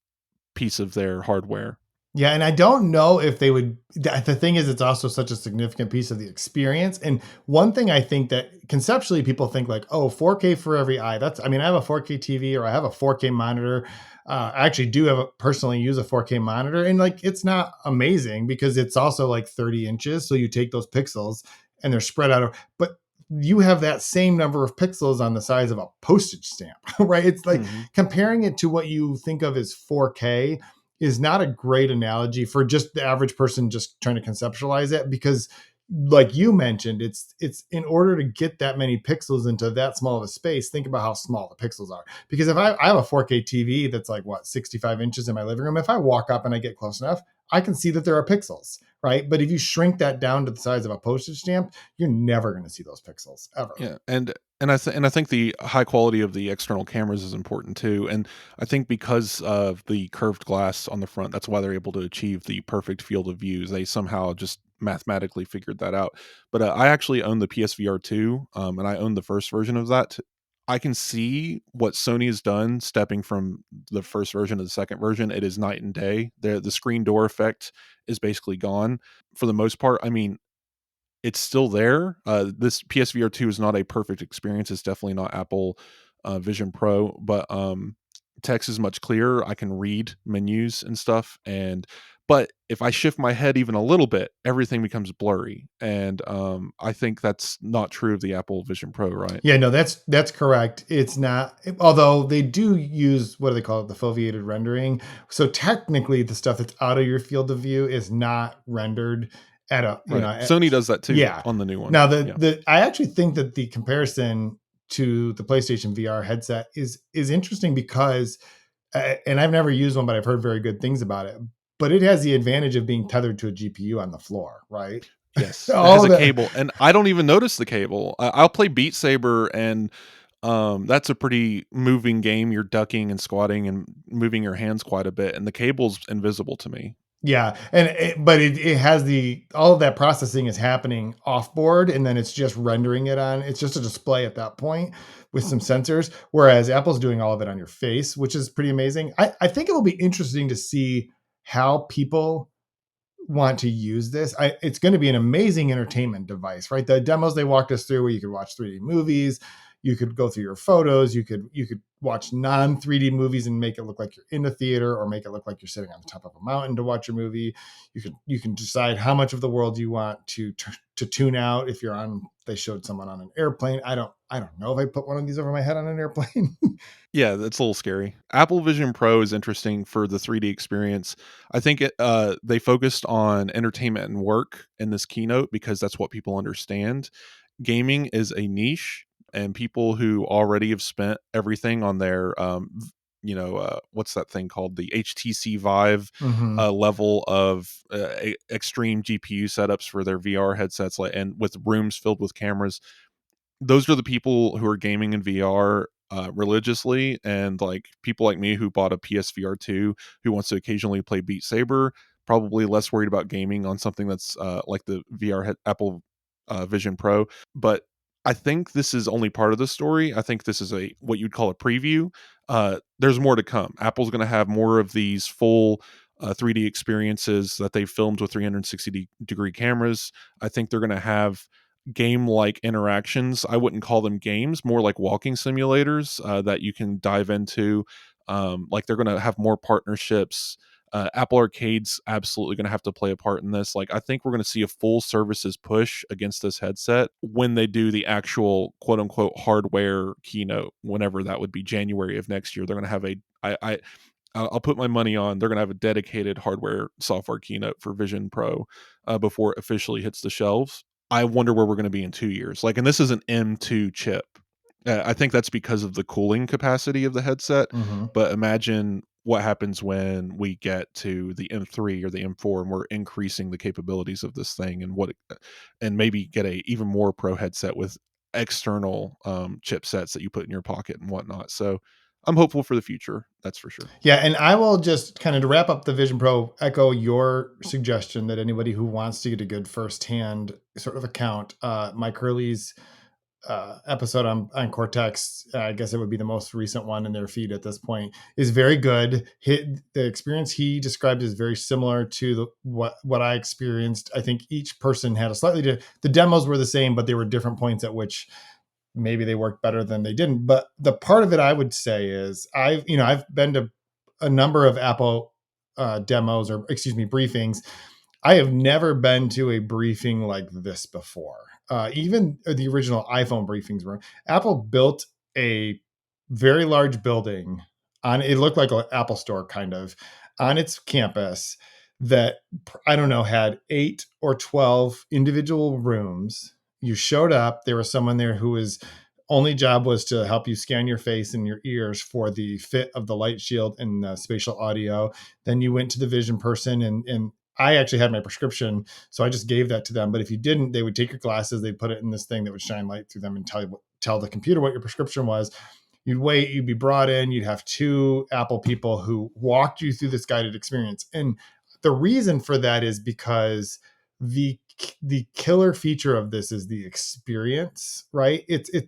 piece of their hardware. Yeah, and I don't know if they would. The thing is, it's also such a significant piece of the experience. And one thing I think that conceptually people think like, oh, 4K for every eye. I mean, I have a 4K TV or I have a 4K monitor. I actually do personally use a 4K monitor, and like it's not amazing because it's also like 30 inches. So you take those pixels and they're spread out. But you have that same number of pixels on the size of a postage stamp, right? It's like Mm-hmm. comparing it to what you think of as 4K is not a great analogy for just the average person just trying to conceptualize it, because like you mentioned, it's in order to get that many pixels into that small of a space, think about how small the pixels are. Because if I have a 4K TV that's like 65 inches in my living room, if I walk up and I get close enough, I can see that there are pixels, right? But if you shrink that down to the size of a postage stamp, you're never going to see those pixels ever. Yeah, and I think the high quality of the external cameras is important too. And I think because of the curved glass on the front, that's why they're able to achieve the perfect field of views. They somehow just mathematically figured that out. But I actually own the PSVR 2, and I own the first version of that. I can see what Sony has done stepping from the first version to the second version. It is night and day. The screen door effect is basically gone for the most part. I mean, it's still there. This PSVR 2 is not a perfect experience. It's definitely not Apple Vision Pro, but text is much clearer. I can read menus and stuff. But if I shift my head even a little bit, everything becomes blurry. And I think that's not true of the Apple Vision Pro, right? Yeah, no, that's correct. It's not, although they do use, what do they call it, the foveated rendering. So technically, the stuff that's out of your field of view is not rendered at a, Right. Sony does that too yeah. on the new one. Now Yeah. I actually think that the comparison to the PlayStation VR headset is interesting because, and I've never used one, but I've heard very good things about it. But it has the advantage of being tethered to a GPU on the floor, right? Yes, it has All a the cable, and I don't even notice the cable. I'll play Beat Saber, and that's a pretty moving game. You're ducking and squatting and moving your hands quite a bit, and the cable's invisible to me. Yeah, and but it has all of that processing is happening off board, and then it's just rendering it on. It's just a display at that point with some sensors. Whereas Apple's doing all of it on your face, which is pretty amazing. I think it will be interesting to see how people want to use this. It's going to be an amazing entertainment device, right? The demos they walked us through, where you could watch 3D movies, you could go through your photos, you could watch non 3D movies and make it look like you're in a theater, or make it look like you're sitting on the top of a mountain to watch your movie. You can decide how much of the world you want to tune out. If you're on, they showed someone on an airplane. I don't know if I put one of these over my head on an airplane. Yeah, that's a little scary. Apple Vision Pro is interesting for the 3D experience. I think they focused on entertainment and work in this keynote because that's what people understand. Gaming is a niche, and people who already have spent everything on their what's that thing called, the HTC Vive Mhm. level of extreme GPU setups for their VR headsets, like, and with rooms filled with cameras. Those are the people who are gaming in VR religiously, and like people like me who bought a PSVR 2 who wants to occasionally play Beat Saber, probably less worried about gaming on something that's like the Apple Vision Pro. But I think this is only part of the story. I think this is a what you'd call a preview. There's more to come. Apple's going to have more of these full 3D experiences that they filmed with 360-degree cameras. I think they're going to have game-like interactions. I wouldn't call them games, more like walking simulators that you can dive into. Like they're going to have more partnerships. Apple Arcade's absolutely going to have to play a part in this. Like I think we're going to see a full services push against this headset when they do the actual quote unquote hardware keynote, whenever that would be, January of next year. They're going to have I'll put my money on they're going to have a dedicated hardware software keynote for Vision Pro before it officially hits the shelves. I wonder where we're going to be in 2 years. Like, and this is an M2 chip. I think that's because of the cooling capacity of the headset. Mhm. But imagine what happens when we get to the M3 or the M4 and we're increasing the capabilities of this thing, and and maybe get a even more pro headset with external chipsets that you put in your pocket and whatnot. So I'm hopeful for the future. That's for sure. Yeah, and I will just kind of, to wrap up the Vision Pro, echo your suggestion that anybody who wants to get a good firsthand sort of account, Mike Hurley's episode on Cortex, I guess it would be the most recent one in their feed at this point, is very good. The experience he described is very similar to what I experienced. I think each person had a slightly different. The demos were the same, but there were different points at which maybe they worked better than they didn't. But the part of it I would say is I've been to a number of Apple demos, or excuse me, briefings. I have never been to a briefing like this before. Even the original iPhone briefings were, Apple built a very large building on, it looked like an Apple store kind of, on its campus, that I don't know, had 8 or 12 individual rooms. You showed up, there was someone there who was only job was to help you scan your face and your ears for the fit of the light shield and spatial audio. Then you went to the vision person, and I actually had my prescription, so I just gave that to them. But if you didn't, they would take your glasses, they'd put it in this thing that would shine light through them and tell the computer what your prescription was. You'd wait, you'd be brought in, you'd have 2 Apple people who walked you through this guided experience. And the reason for that is because the killer feature of this is the experience, right?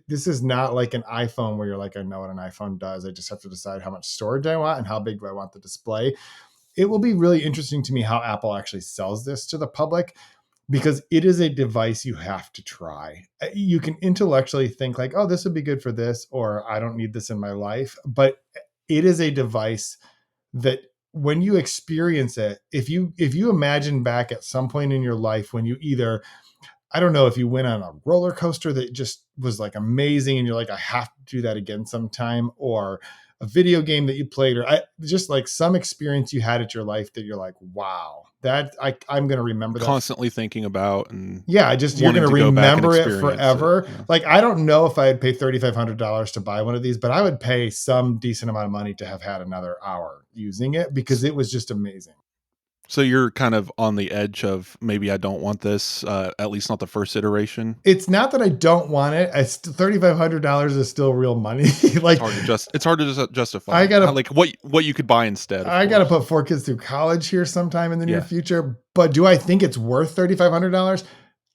This is not like an iPhone where you're like, I know what an iPhone does, I just have to decide how much storage I want and how big do I want the display. It will be really interesting to me how Apple actually sells this to the public, because it is a device you have to try. You can intellectually think like, oh, this would be good for this, or I don't need this in my life. But it is a device that when you experience it, if you imagine back at some point in your life when you either, I don't know, if you went on a roller coaster that just was like amazing and you're like, I have to do that again sometime, or a video game that you played, or just like some experience you had at your life that you're like, wow, that I'm going to remember that. Constantly thinking about and Yeah, just you're wanting going to to go back and remember it experience forever. Yeah. Like, I don't know if I'd pay $3,500 to buy one of these, but I would pay some decent amount of money to have had another hour using it, because it was just amazing. So you're kind of on the edge of, maybe I don't want this, at least not the first iteration. It's not that I don't want it. It's $3,500 is still real money. Like, It's hard to justify. I gotta like what you could buy instead. I got to put 4 kids through college here sometime in the near Yeah. future. But do I think it's worth $3,500?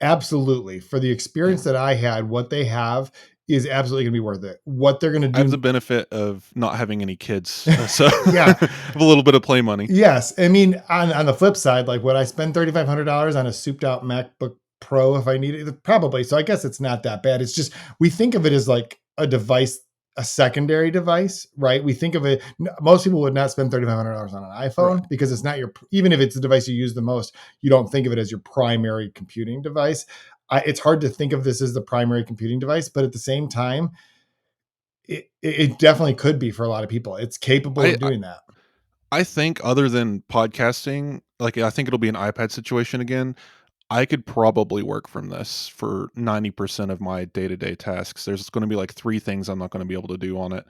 Absolutely. For the experience that I had, what they have is absolutely going to be worth it. What they're going to I have do. the benefit of not having any kids, so Yeah. I have a little bit of play money. Yes. I mean, on the flip side, like, would I spend $3,500 on a souped out MacBook Pro if I needed it? Probably. So I guess it's not that bad. It's just, we think of it as like a device, a secondary device, right? We think of it, most people would not spend $3,500 on an iPhone, Right. because it's not your, even if it's the device you use the most, you don't think of it as your primary computing device. It's hard to think of this as the primary computing device, but at the same time, it definitely could be for a lot of people. It's capable of doing that. I think other than podcasting, like I think it'll be an iPad situation again. I could probably work from this for 90% of my day-to-day tasks. There's going to be like 3 things I'm not going to be able to do on it.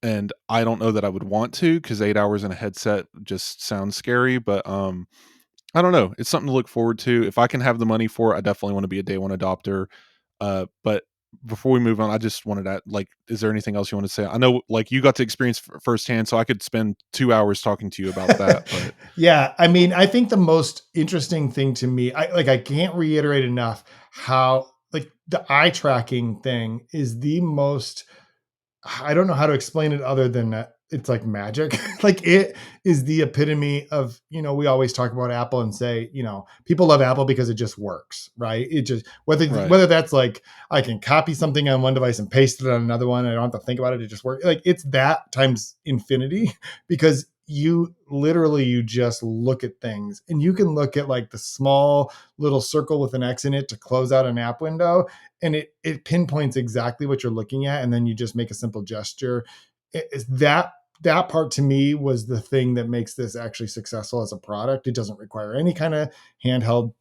and I don't know that I would want to, because 8 hours in a headset just sounds scary, but, I don't know. It's something to look forward to. If I can have the money for it, I definitely wanna be a day one adopter. But before we move on, I just wanted to, like, is there anything else you want to say? I know, like, you got to experience firsthand, so I could spend 2 hours talking to you about that, but Yeah, I mean, I think the most interesting thing to me, I can't reiterate enough how like the eye tracking thing is the most, I don't know how to explain it other than that it's like magic. Like it is the epitome of, we always talk about Apple and say, people love Apple because it just works, right? It just right. whether that's like I can copy something on one device and paste it on another one, I don't have to think about it, it just works. Like it's that times infinity because you just look at things and you can look at like the small little circle with an X in it to close out an app window, and it pinpoints exactly what you're looking at, and then you just make a simple gesture. That part to me was the thing that makes this actually successful as a product. It doesn't require any kind of handheld,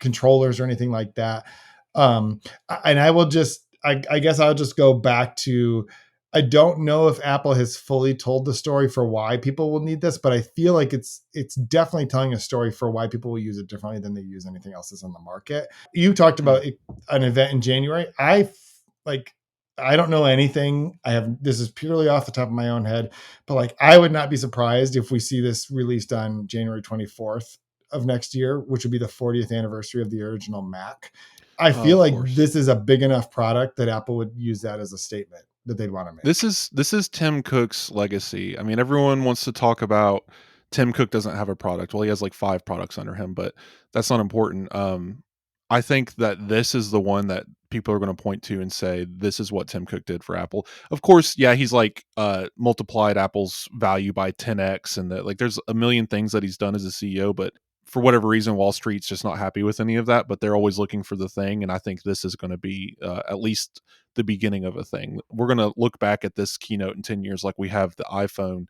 controllers or anything like that. And I will just, I guess I'll just go back to, I don't know if Apple has fully told the story for why people will need this, but I feel like it's definitely telling a story for why people will use it differently than they use anything else that's on the market. You talked Mm. about an event in January. Like I don't know anything. This is purely off the top of my own head, but like I would not be surprised if we see this released on January 24th of next year, which would be the 40th anniversary of the original Mac. I feel Of like course. this is a big enough product that Apple would use that as a statement that they'd want to This make. is this is Tim Cook's legacy. I mean, everyone wants to talk about Tim Cook doesn't have a product. Well, he has like 5 products under him, but that's not important. I think that this is the one that people are going to point to and say, this is what Tim Cook did for Apple. Of course, yeah, he's like multiplied Apple's value by 10x, and that, like, there's a million things that he's done as a CEO, but for whatever reason, Wall Street's just not happy with any of that, but they're always looking for the thing. And I think this is going to be at least the beginning of a thing. We're going to look back at this keynote in 10 years like we have the iPhone,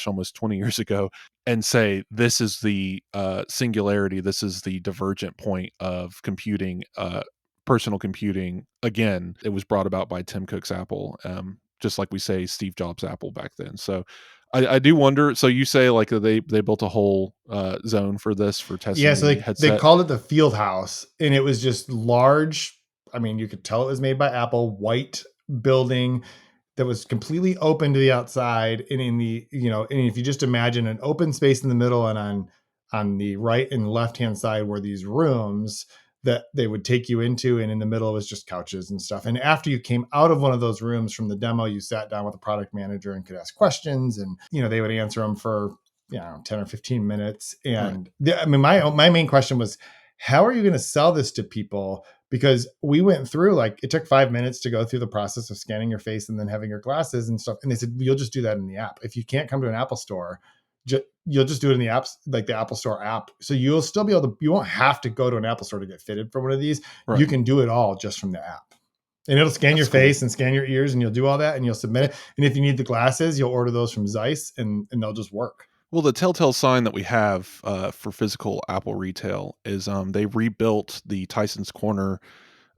almost 20 years ago, and say, this is the singularity, this is the divergent point of computing, personal computing. Again, it was brought about by Tim Cook's Apple, just like we say Steve Jobs' Apple back then. So I do wonder. So you say like they built a whole zone for this, for Yeah, testing so the they headset? called it the Field House, and it was just large. I mean, you could tell it was made by Apple. White building that was completely open to the outside, and and if you just imagine an open space in the middle, and on the right and left hand side were these rooms that they would take you into, and in the middle was just couches and stuff. And after you came out of one of those rooms from the demo, you sat down with a product manager and could ask questions, and they would answer them for 10 or 15 minutes. Right. And I mean, my main question was, how are you going to sell this to people? Because we went through, like, it took 5 minutes to go through the process of scanning your face and then having your glasses and stuff. And they said, you'll just do that in the app. If you can't come to an Apple store, you'll just do it in the apps, like the Apple Store app. So you'll still be able to, you won't have to go to an Apple store to get fitted for one of these. Right. You can do it all just from the app. And it'll scan your That's cool. face and scan your ears, and you'll do all that and you'll submit it. And if you need the glasses, you'll order those from Zeiss, and they'll just work. Well, the telltale sign that we have for physical Apple retail is they rebuilt the Tyson's Corner.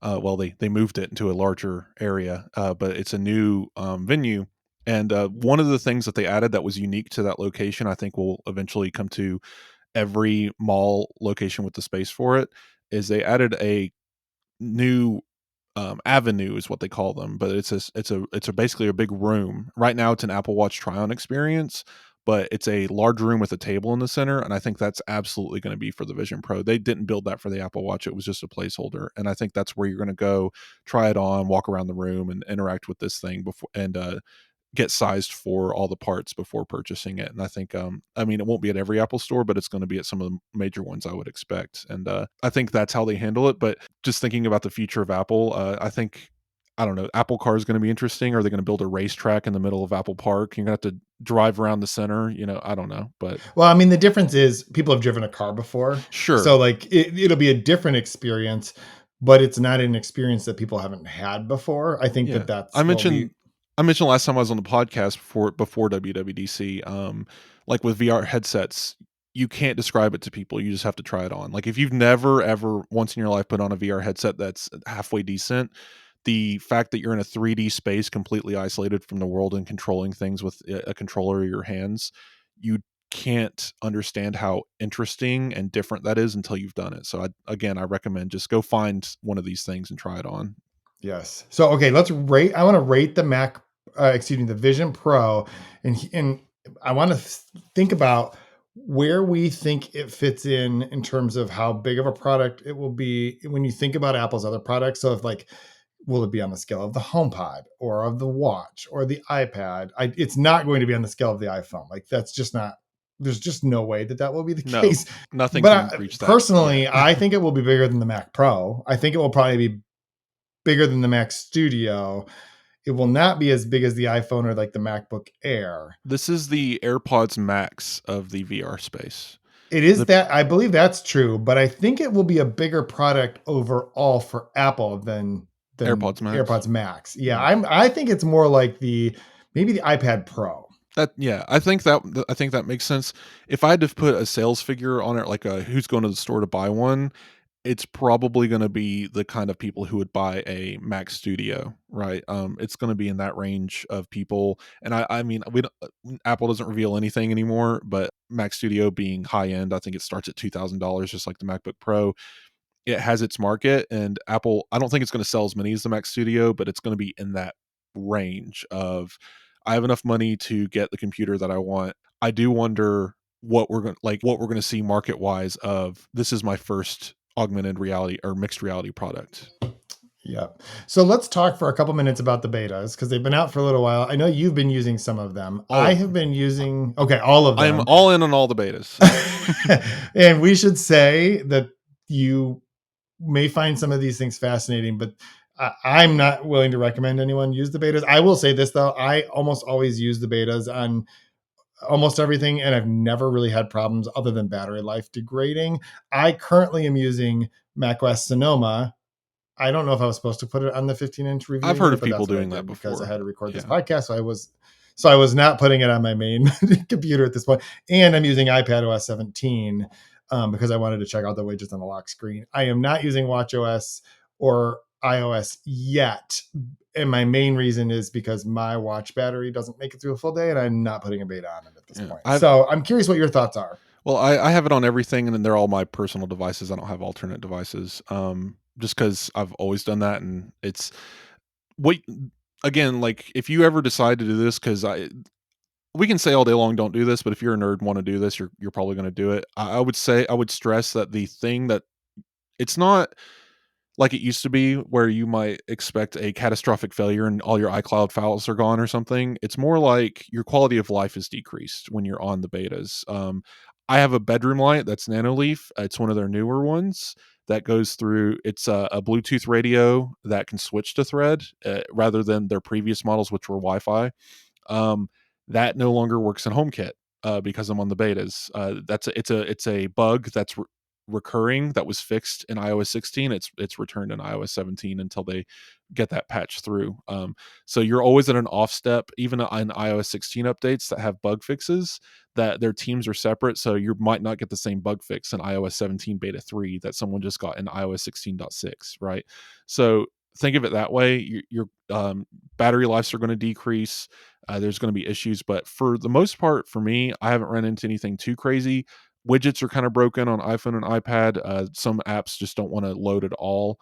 Well, they moved it into a larger area, but it's a new venue. And one of the things that they added that was unique to that location, I think will eventually come to every mall location with the space for it, is they added a new avenue, is what they call them, but it's a basically a big room. Right now it's an Apple Watch try-on experience, but it's a large room with a table in the center, and I think that's absolutely going to be for the Vision Pro. They didn't build that for the Apple Watch. It was just a placeholder, and I think that's where you're going to go, try it on, walk around the room, and interact with this thing before, and get sized for all the parts before purchasing it. And I think, I mean, it won't be at every Apple store, but it's going to be at some of the major ones, I would expect. And I think that's how they handle it. But just thinking about the future of Apple, I think, I don't know, Apple Car is going to be interesting. Are they going to build a racetrack in the middle of Apple Park? You're going to have to drive around the center. I don't know, but Well, I mean, the difference is people have driven a car before. sure. So like it'll be a different experience, but it's not an experience that people haven't had before. I think that Yeah. that's I what mentioned we I mentioned last time I was on the podcast before WWDC, like with VR headsets, you can't describe it to people. You just have to try it on. Like if you've never ever once in your life put on a VR headset that's halfway decent, the fact that you're in a 3D space completely isolated from the world and controlling things with a controller in your hands, you can't understand how interesting and different that is until you've done it. So I recommend just go find one of these things and try it on. Yes. So okay, let's rate. I want to rate the the Vision Pro, and I want to think about where we think it fits in terms of how big of a product it will be when you think about Apple's other products. So if like, will it be on the scale of the HomePod or of the Watch or the iPad? It's not going to be on the scale of the iPhone. Like that's just not. There's just no way that will be the No, case. nothing But can reach that personally, yet. I think it will be bigger than the Mac Pro. I think it will probably be bigger than the Mac Studio. It will not be as big as the iPhone or like the MacBook Air. This is the AirPods Max of the VR space. It is The that, I believe that's true, but I think it will be a bigger product overall for Apple than AirPods Max. AirPods Max. Yeah, I think it's more like maybe the iPad Pro. I think that makes sense. If I had to put a sales figure on it, like who's going to the store to buy one, it's probably going to be the kind of people who would buy a Mac Studio, right? It's going to be in that range of people. And I mean, Apple doesn't reveal anything anymore, but Mac Studio being high end, I think it starts at $2,000, just like the MacBook Pro. It has its market, and Apple, I don't think it's going to sell as many as the Mac Studio, but it's going to be in that range of, I have enough money to get the computer that I want. I do wonder what we're going to see market wise of, this is my first augmented reality or mixed reality product. Yeah. So let's talk for a couple minutes about the betas because they've been out for a little while. I know you've been using some of them. I have been using all of them. I'm all in on all the betas. And we should say that you may find some of these things fascinating, but I'm not willing to recommend anyone use the betas. I will say this though, I almost always use the betas on almost everything, and I've never really had problems other than battery life degrading. I currently am using macOS Sonoma. I don't know if I was supposed to put it on the 15-inch review. I've heard of people doing that before because I had to record this podcast. So I was not putting it on my main computer at this point. And I'm using iPadOS 17 because I wanted to check out the widgets on the lock screen. I am not using watchOS or iOS yet. And my main reason is because my watch battery doesn't make it through a full day, and I'm not putting a beta on it at this point. So I'm curious what your thoughts are. Well, I have it on everything, and then they're all my personal devices. I don't have alternate devices. Just because I've always done that, and it's again, like if you ever decide to do this, because we can say all day long don't do this, but if you're a nerd and want to do this, you're probably going to do it. I would stress that the thing that it's not like it used to be where you might expect a catastrophic failure and all your iCloud files are gone or something. It's more like your quality of life is decreased when you're on the betas. I have a bedroom light that's Nanoleaf. It's one of their newer ones that goes through. It's a Bluetooth radio that can switch to Thread rather than their previous models, which were Wi-Fi. That no longer works in HomeKit because I'm on the betas. It's a bug that's recurring that was fixed in iOS 16. It's returned in iOS 17 until they get that patch through. So you're always at an off step, even on iOS 16 updates that have bug fixes, that their teams are separate. So you might not get the same bug fix in iOS 17 beta 3 that someone just got in iOS 16.6, right? So think of it that way. Your battery lives are going to decrease. There's going to be issues, but for the most part, for me, I haven't run into anything too crazy. Widgets are kind of broken on iPhone and iPad. Some apps just don't want to load at all.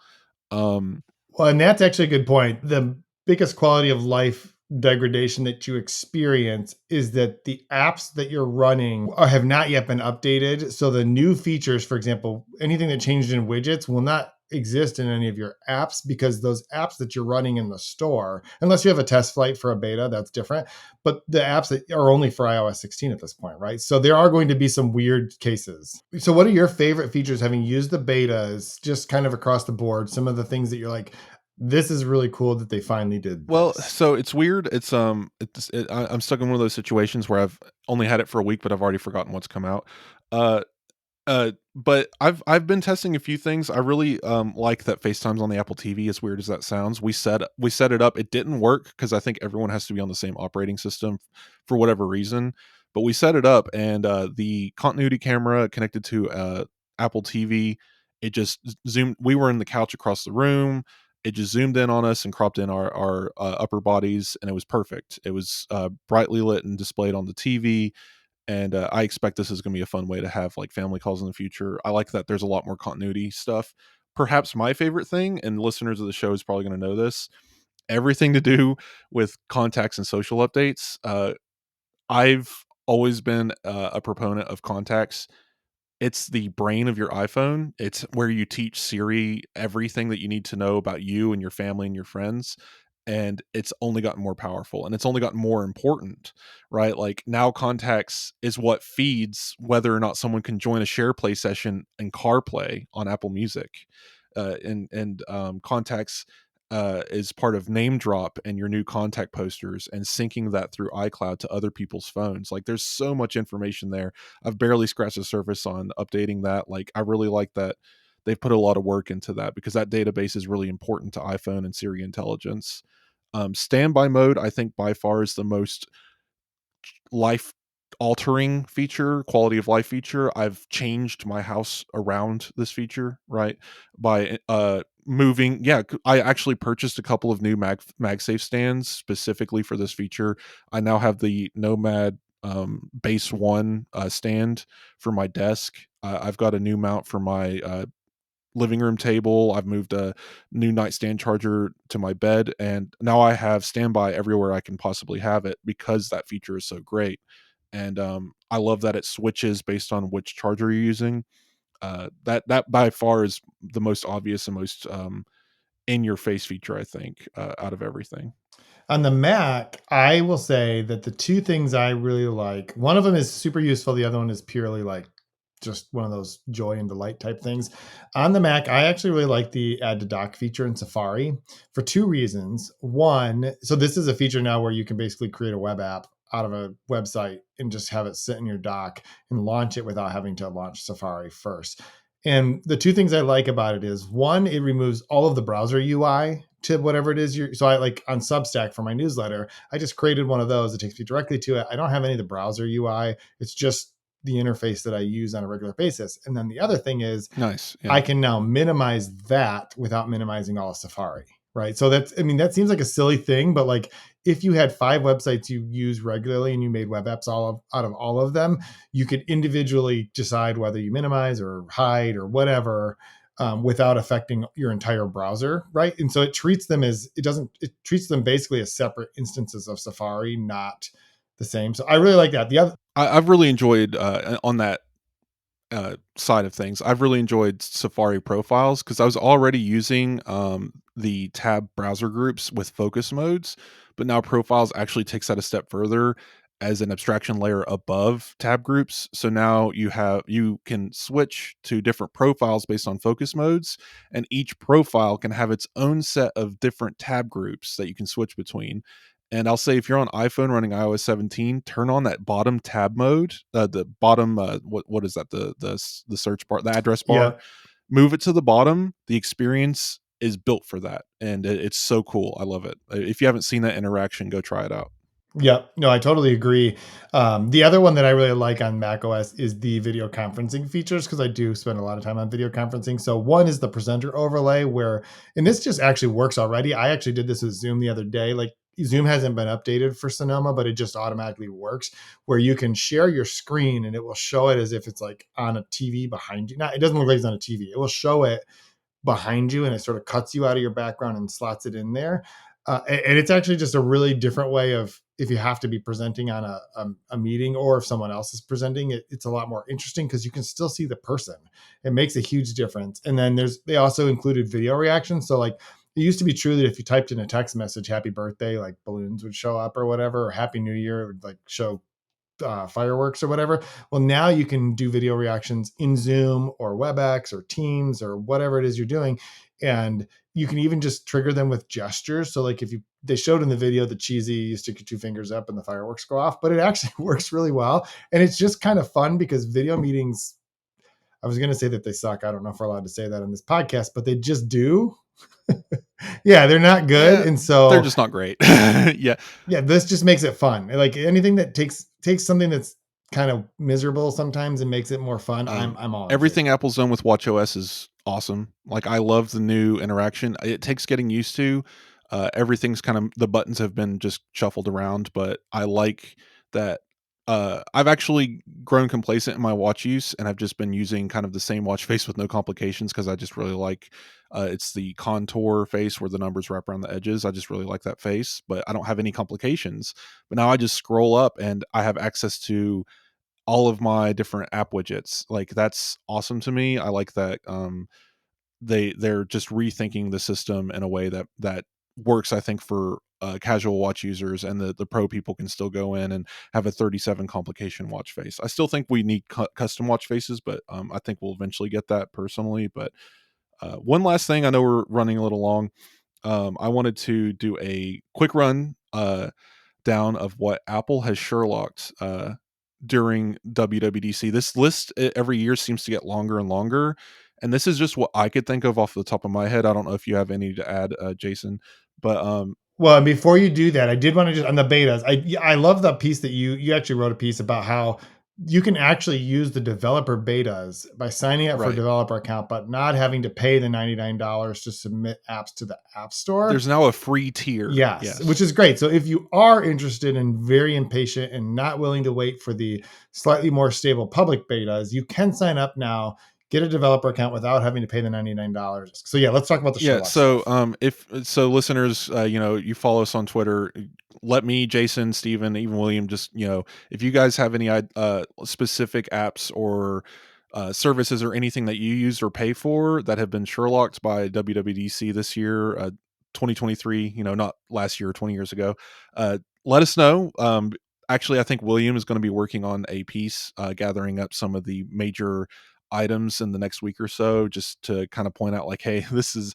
Well, and that's actually a good point. The biggest quality of life degradation that you experience is that the apps that you're running have not yet been updated. So the new features, for example, anything that changed in widgets will not exist in any of your apps because those apps that you're running in the store, unless you have a test flight for a beta, that's different. But the apps that are only for iOS 16 at this point, right? So there are going to be some weird cases. So what are your favorite features having used the betas just kind of across the board? Some of the things that you're like, this is really cool that they finally did this. Well, so it's weird. I'm stuck in one of those situations where I've only had it for a week, but I've already forgotten what's come out. But I've been testing a few things. I really like that FaceTime's on the Apple TV, as weird as that sounds. We set it up. It didn't work because I think everyone has to be on the same operating system for whatever reason. But we set it up, and the continuity camera connected to Apple TV, it just zoomed. We were in the couch across the room. it just zoomed in on us and cropped in our upper bodies, and it was perfect. It was brightly lit and displayed on the TV. And I expect this is going to be a fun way to have like family calls in the future. I like that there's a lot more continuity stuff. Perhaps my favorite thing, and listeners of the show is probably going to know this, everything to do with contacts and social updates. I've always been a proponent of contacts. It's the brain of your iPhone. It's where you teach Siri everything that you need to know about you and your family and your friends. And it's only gotten more powerful, and it's only gotten more important, right? Like now contacts is what feeds whether or not someone can join a share play session in CarPlay on Apple Music. And contacts is part of Name Drop and your new contact posters and syncing that through iCloud to other people's phones. Like there's so much information there. I've barely scratched the surface on updating that. Like I really like that they've put a lot of work into that because that database is really important to iPhone and Siri intelligence. Standby mode, I think by far is the most life altering feature, quality of life feature. I've changed my house around this feature, right? By moving. Yeah, I actually purchased a couple of new MagSafe stands specifically for this feature. I now have the Nomad base one stand for my desk. I've got a new mount for my living room table. I've moved a new nightstand charger to my bed, and now I have standby everywhere I can possibly have it because that feature is so great. And I love that it switches based on which charger you're using. That by far is the most obvious and most in your face feature, I think, out of everything. On the Mac, I will say that the two things I really like, one of them is super useful. The other one is purely like just one of those joy and delight type things. On the Mac, I actually really like the add to dock feature in Safari for two reasons. One, so this is a feature now where you can basically create a web app out of a website and just have it sit in your dock and launch it without having to launch Safari first. And the two things I like about it is one, it removes all of the browser UI to whatever it is you're. So I like on Substack for my newsletter, I just created one of those. It takes me directly to it. I don't have any of the browser UI. It's just the interface that I use on a regular basis. And then the other thing is Nice. Yeah. I can now minimize that without minimizing all of Safari. Right. So that's, I mean, that seems like a silly thing, but like if you had 5 websites you use regularly and you made web apps out of all of them, you could individually decide whether you minimize or hide or whatever without affecting your entire browser. Right. And so it treats them as it treats them basically as separate instances of Safari, not the same. So I really like that. The other, I've really enjoyed on that side of things. I've really enjoyed Safari profiles because I was already using the tab browser groups with focus modes, but now profiles actually takes that a step further as an abstraction layer above tab groups. So now you can switch to different profiles based on focus modes, and each profile can have its own set of different tab groups that you can switch between. And I'll say if you're on iPhone running iOS 17, turn on that bottom tab mode, the bottom what is that, the search bar, the address bar, yeah. move it to the bottom. The experience is built for that, and it's so cool. I love it. If you haven't seen that interaction, go try it out. Yep. No, I totally agree. The other one that I really like on macOS is the video conferencing features because I do spend a lot of time on video conferencing. So one is the presenter overlay where, and this just actually works already. I actually did this with Zoom the other day. Like Zoom hasn't been updated for Sonoma, but it just automatically works where you can share your screen and it will show it as if it's like on a TV behind you. Now, it doesn't look like it's on a TV. It will show it behind you and it sort of cuts you out of your background and slots it in there. And it's actually just a really different way of if you have to be presenting on a meeting or if someone else is presenting, it's a lot more interesting because you can still see the person. It makes a huge difference. And then they also included video reactions. So like it used to be true that if you typed in a text message, happy birthday, like balloons would show up or whatever, or happy new year, it would like show fireworks or whatever. Well, now you can do video reactions in Zoom or WebEx or Teams or whatever it is you're doing. And you can even just trigger them with gestures. So like if they showed in the video the cheesy, you stick your 2 fingers up and the fireworks go off, but it actually works really well. And it's just kind of fun because video meetings, I was going to say that they suck. I don't know if we're allowed to say that on this podcast, but they just do. Yeah, they're not good. Yeah, And so they're just not great. Yeah. yeah, this just makes it fun. Like anything that takes something that's kind of miserable sometimes and makes it more fun, I'm all in Everything favor. Apple's done with watchOS is awesome. Like, I love the new interaction. It takes getting used to. Everything's kind of the buttons have been just shuffled around, but I like that. I've actually grown complacent in my watch use, and I've just been using kind of the same watch face with no complications because I just really like. It's the contour face where the numbers wrap around the edges. I just really like that face, but I don't have any complications. But now I just scroll up and I have access to all of my different app widgets. Like, that's awesome to me. I like that they're just rethinking the system in a way that works, I think, for casual watch users, and the pro people can still go in and have a 37 complication watch face. I still think we need custom watch faces, but I think we'll eventually get that personally. But one last thing, I know we're running a little long. I wanted to do a quick run down of what Apple has Sherlocked during WWDC. This list every year seems to get longer and longer, and this is just what I could think of off the top of my head. I don't know if you have any to add, Jason, but Well, and before you do that, I did want to just on the betas. I love the piece that you actually wrote a piece about how you can actually use the developer betas by signing up for a right. developer account, but not having to pay the $99 to submit apps to the App Store. There's now a free tier. Yes, which Yes. is great. So if you are interested and very impatient and not willing to wait for the slightly more stable public betas, you can sign up now, get a developer account without having to pay the $99. So yeah, let's talk about the Yeah, Sherlock so stuff. if so listeners, you follow us on Twitter, let me, Jason, Steven, even William, just, if you guys have any specific apps or services or anything that you use or pay for that have been Sherlocked by WWDC this year, 2023, not last year, 20 years ago, let us know. Actually, I think William is going to be working on a piece gathering up some of the major items in the next week or so, just to kind of point out, like, hey, this is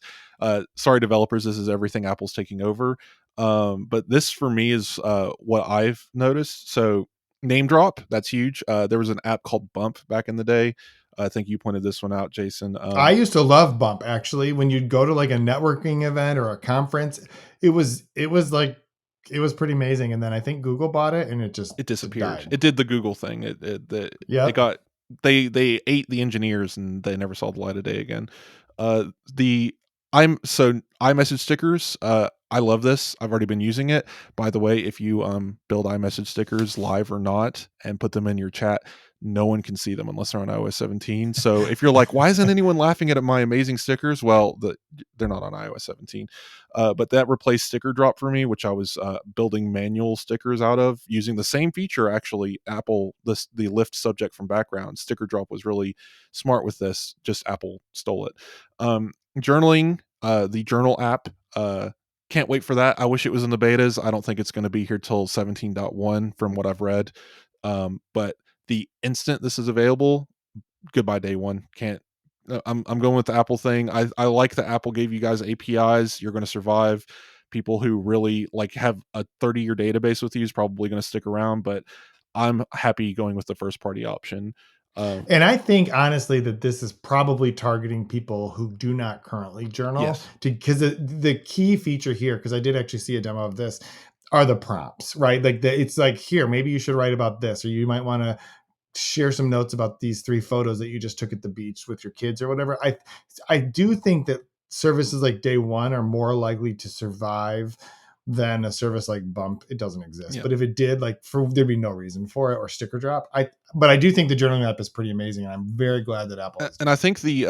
sorry developers, this is everything Apple's taking over. But this for me is what I've noticed. So name drop, that's huge. There was an app called Bump back in the day. I think you pointed this one out, Jason. I used to love Bump actually. When you'd go to like a networking event or a conference, it was pretty amazing. And then I think Google bought it and it just It disappeared. died. It did the Google thing. It Yep. got they ate the engineers and they never saw the light of day again. The iMessage stickers. I love this. I've already been using it. By the way, if you build iMessage stickers live or not and put them in your chat, no one can see them unless they're on iOS 17. So if you're like, why isn't anyone laughing at my amazing stickers? Well, they're not on iOS 17. But that replaced sticker drop for me, which I was building manual stickers out of using the same feature. Actually, Apple, the lift subject from background sticker drop was really smart with this. Just Apple stole it. Journaling, the journal app. Can't wait for that. I wish it was in the betas. I don't think it's going to be here till 17.1 from what I've read. But the instant this is available, goodbye day one. Can't. I'm going with the Apple thing. I like that Apple gave you guys APIs. You're going to survive. People who really like have a 30-year database with you is probably going to stick around. But I'm happy going with the first party option. And I think honestly that this is probably targeting people who do not currently journal Yes. because the key feature here, because I did actually see a demo of this, are the prompts, right? It's like, here, maybe you should write about this, or you might want to share some notes about these 3 photos that you just took at the beach with your kids or whatever. I do think that services like Day One are more likely to survive than a service like Bump. It doesn't exist, Yeah. but if it did, like, there'd be no reason for it, or sticker drop. But I do think the journaling app is pretty amazing, and I'm very glad that Apple has And done I it. think the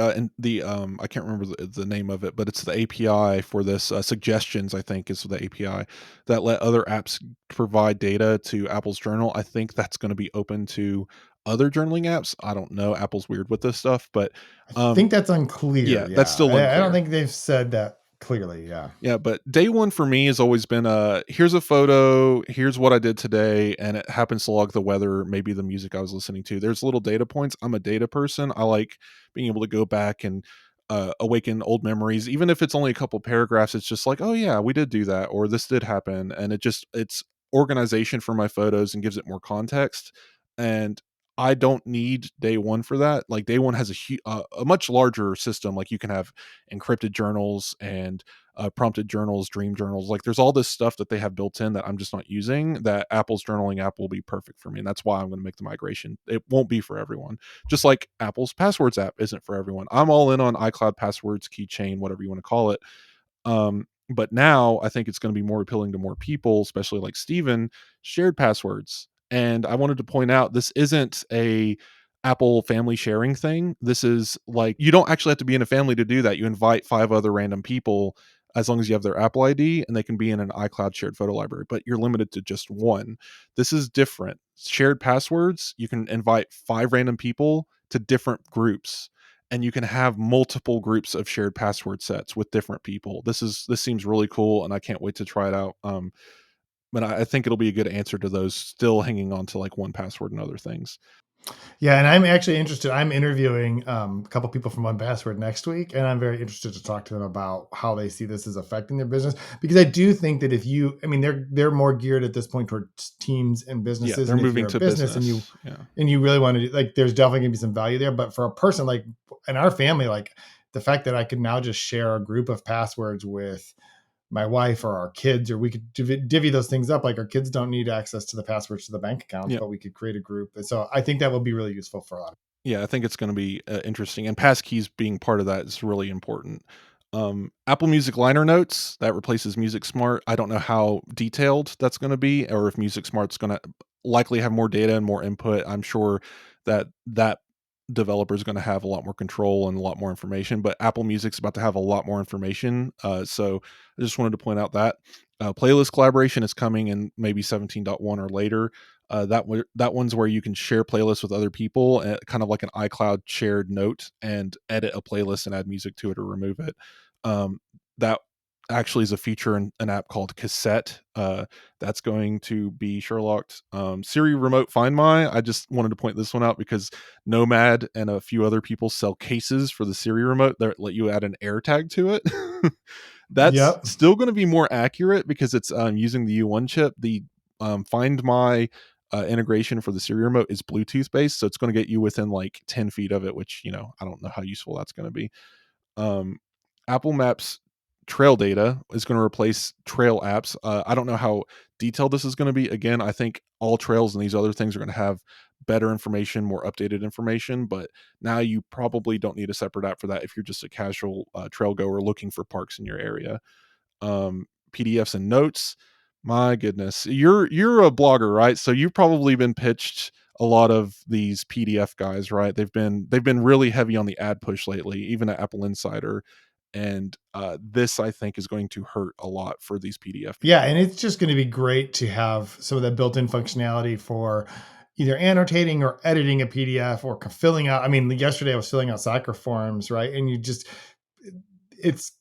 I can't remember the name of it, but it's the API for this. Suggestions, I think, is the API that let other apps provide data to Apple's journal. I think that's going to be open to other journaling apps. I don't know. Apple's weird with this stuff, but I um, think that's unclear. yeah, that's Yeah, still I don't unclear. think they've said that clearly. Yeah. Yeah, but day one for me has always been here's a photo, here's what I did today, and it happens to log the weather, maybe the music I was listening to. There's little data points. I'm a data person. I like being able to go back and awaken old memories, even if it's only a couple paragraphs. It's just like, oh yeah, we did do that, or this did happen, and it's organization for my photos and gives it more context. And I don't need day one for that. Like day one has a much larger system. Like you can have encrypted journals and prompted journals, dream journals. Like there's all this stuff that they have built in that I'm just not using. That Apple's journaling app will be perfect for me, and that's why I'm going to make the migration. It won't be for everyone, just like Apple's passwords app isn't for everyone. I'm all in on iCloud passwords, keychain, whatever you want to call it. But now I think it's going to be more appealing to more people, especially like Steven, shared passwords. And I wanted to point out this isn't a Apple family sharing thing. This is like you don't actually have to be in a family to do that. You invite 5 other random people as long as you have their Apple ID and they can be in an iCloud shared photo library, but you're limited to just one. This is different. Shared passwords, you can invite 5 random people to different groups and you can have multiple groups of shared password sets with different people. This seems really cool and I can't wait to try it out. But I think it'll be a good answer to those still hanging on to like one password and other things. Yeah, and I'm actually interested. I'm interviewing a couple people from One Password next week, and I'm very interested to talk to them about how they see this as affecting their business. Because I do think that if you, I mean, they're more geared at this point towards teams and Yeah, businesses, they're and if moving you're a to business business. Yeah. and you really want to do, like, there's definitely gonna be some value there. But for a person like in our family, like the fact that I could now just share a group of passwords with my wife or our kids, or we could divvy those things up. Like our kids don't need access to the passwords to the bank accounts, Yeah. but we could create a group. And so I think that will be really useful for a lot. Yeah, I think it's going to be interesting, and passkeys being part of that is really important. Apple Music liner notes that replaces Music Smart. I don't know how detailed that's going to be, or if Music Smart's going to likely have more data and more input. I'm sure that developer is going to have a lot more control and a lot more information. But Apple Music's about to have a lot more information, so I just wanted to point out that playlist collaboration is coming in maybe 17.1 or later. That one's where you can share playlists with other people, kind of like an iCloud shared note, and edit a playlist and add music to it or remove it. That actually is a feature in an app called Cassette. That's going to be Sherlocked. Siri Remote Find My. I just wanted to point this one out because Nomad and a few other people sell cases for the Siri Remote that let you add an air tag to it. That's Yep. still going to be more accurate because it's using the U1 chip. The Find My integration for the Siri remote is Bluetooth based, so it's going to get you within like 10 feet of it, which I don't know how useful that's going to be. Um, Apple Maps trail data is going to replace trail apps. I don't know how detailed this is going to be. Again, I think all trails and these other things are going to have better information, more updated information, but now you probably don't need a separate app for that if you're just a casual trail goer looking for parks in your area. PDFs and notes. My goodness, you're a blogger, right? So you've probably been pitched a lot of these PDF guys, right? They've been really heavy on the ad push lately, even at AppleInsider, and this I think is going to hurt a lot for these PDF Yeah, people. and it's just going to be great to have some of that built-in functionality for either annotating or editing a PDF or filling out. I mean, yesterday I was filling out soccer forms, right? And you just, it's,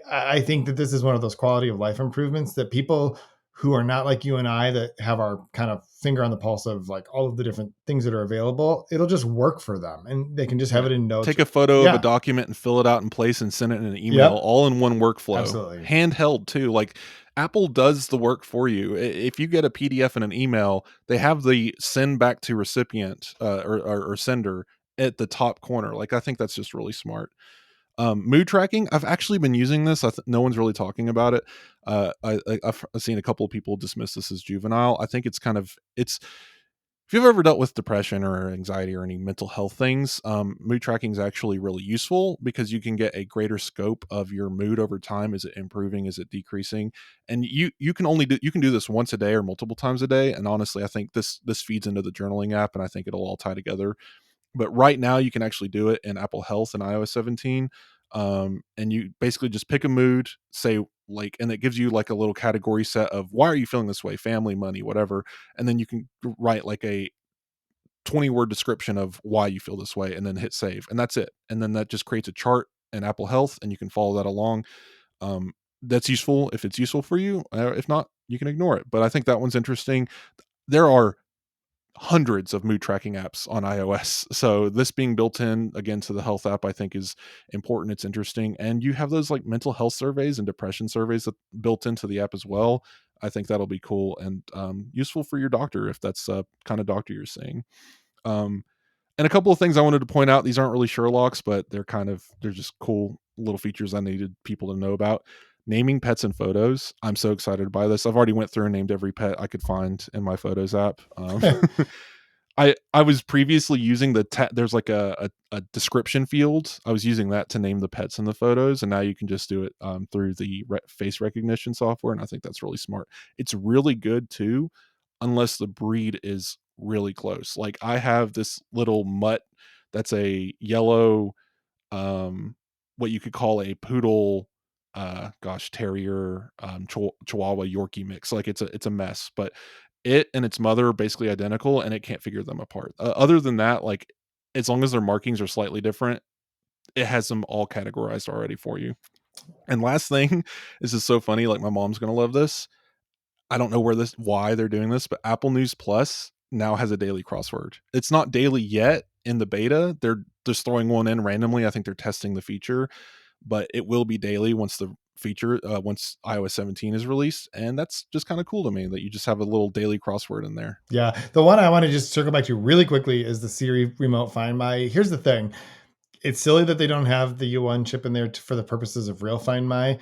I think that this is one of those quality of life improvements that people who are not like you and I that have our kind of finger on the pulse of like all of the different things that are available, it'll just work for them and they can just have Yeah. it in notes. Take a photo of a Yeah. document and fill it out in place and send it in an email, Yep. all in one workflow. Absolutely. Handheld too. Like Apple does the work for you. If you get a PDF and an email, they have the send back to recipient or sender at the top corner. Like I think that's just really smart. Mood tracking. I've actually been using this. No one's really talking about it. I've seen a couple of people dismiss this as juvenile. I think it's if you've ever dealt with depression or anxiety or any mental health things, mood tracking is actually really useful because you can get a greater scope of your mood over time. Is it improving? Is it decreasing? And you can do this once a day or multiple times a day. And honestly, I think this feeds into the journaling app, and I think it'll all tie together. But right now, you can actually do it in Apple Health and iOS 17. And you basically just pick a mood, say like, and it gives you like a little category set of why are you feeling this way, family, money, whatever, and then you can write like a 20-word description of why you feel this way and then hit save, and that's it. And then that just creates a chart in Apple Health and you can follow that along. That's useful if it's useful for you. If not, you can ignore it. But I think that one's interesting. There are hundreds of mood tracking apps on iOS. So this being built in again to the health app, I think is important. It's interesting. And you have those like mental health surveys and depression surveys that built into the app as well. I think that'll be cool and useful for your doctor if that's the kind of doctor you're seeing. And a couple of things I wanted to point out. These aren't really Sherlock's, but they're just cool little features I needed people to know about. Naming pets in photos. I'm so excited by this. I've already went through and named every pet I could find in my Photos app. I was previously using there's like a description field. I was using that to name the pets in the photos, and now you can just do it through the face recognition software, and I think that's really smart. It's really good too, unless the breed is really close. Like I have this little mutt that's a yellow, what you could call a poodle, terrier, Chihuahua Yorkie mix. Like it's a mess, but it and its mother are basically identical, and it can't figure them apart. Other than that, like as long as their markings are slightly different, it has them all categorized already for you. And last thing, this is so funny. Like my mom's gonna love this. I don't know why they're doing this, but Apple News Plus now has a daily crossword. It's not daily yet in the beta. They're just throwing one in randomly. I think they're testing the feature, but it will be daily once once iOS 17 is released. And that's just kind of cool to me that you just have a little daily crossword in there. Yeah. The one I want to just circle back to really quickly is the Siri remote Find My. Here's the thing. It's silly that they don't have the U1 chip in there for the purposes of real Find My.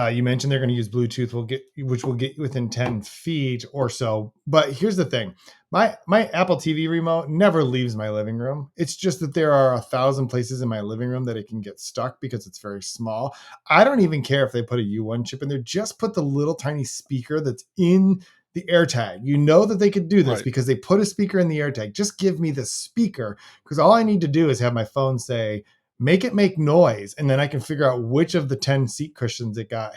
You mentioned they're going to use Bluetooth, which will get you within 10 feet or so. But here's the thing. My Apple TV remote never leaves my living room. It's just that there are 1,000 places in my living room that it can get stuck because it's very small. I don't even care if they put a U1 chip in there. Just put the little tiny speaker that's in the AirTag. You know that they could do this because they put a speaker in the AirTag. Just give me the speaker, because all I need to do is have my phone say, make it make noise, and then I can figure out which of the 10 seat cushions it got,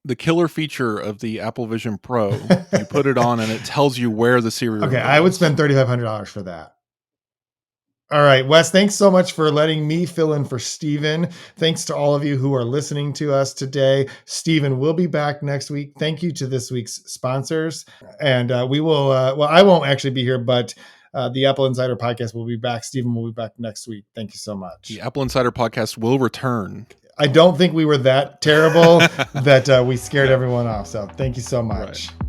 The killer feature of the Apple Vision Pro, you put it on and it tells you where the Siri remote Okay, I would is. spend $3,500 for that. All right, Wes, thanks so much for letting me fill in for Steven. Thanks to all of you who are listening to us today. Steven will be back next week. Thank you to this week's sponsors. And we will, I won't actually be here, but the Apple Insider podcast will be back. Steven will be back next week. Thank you so much. The Apple Insider podcast will return. I don't think we were that terrible that we scared everyone off. So thank you so much. Right.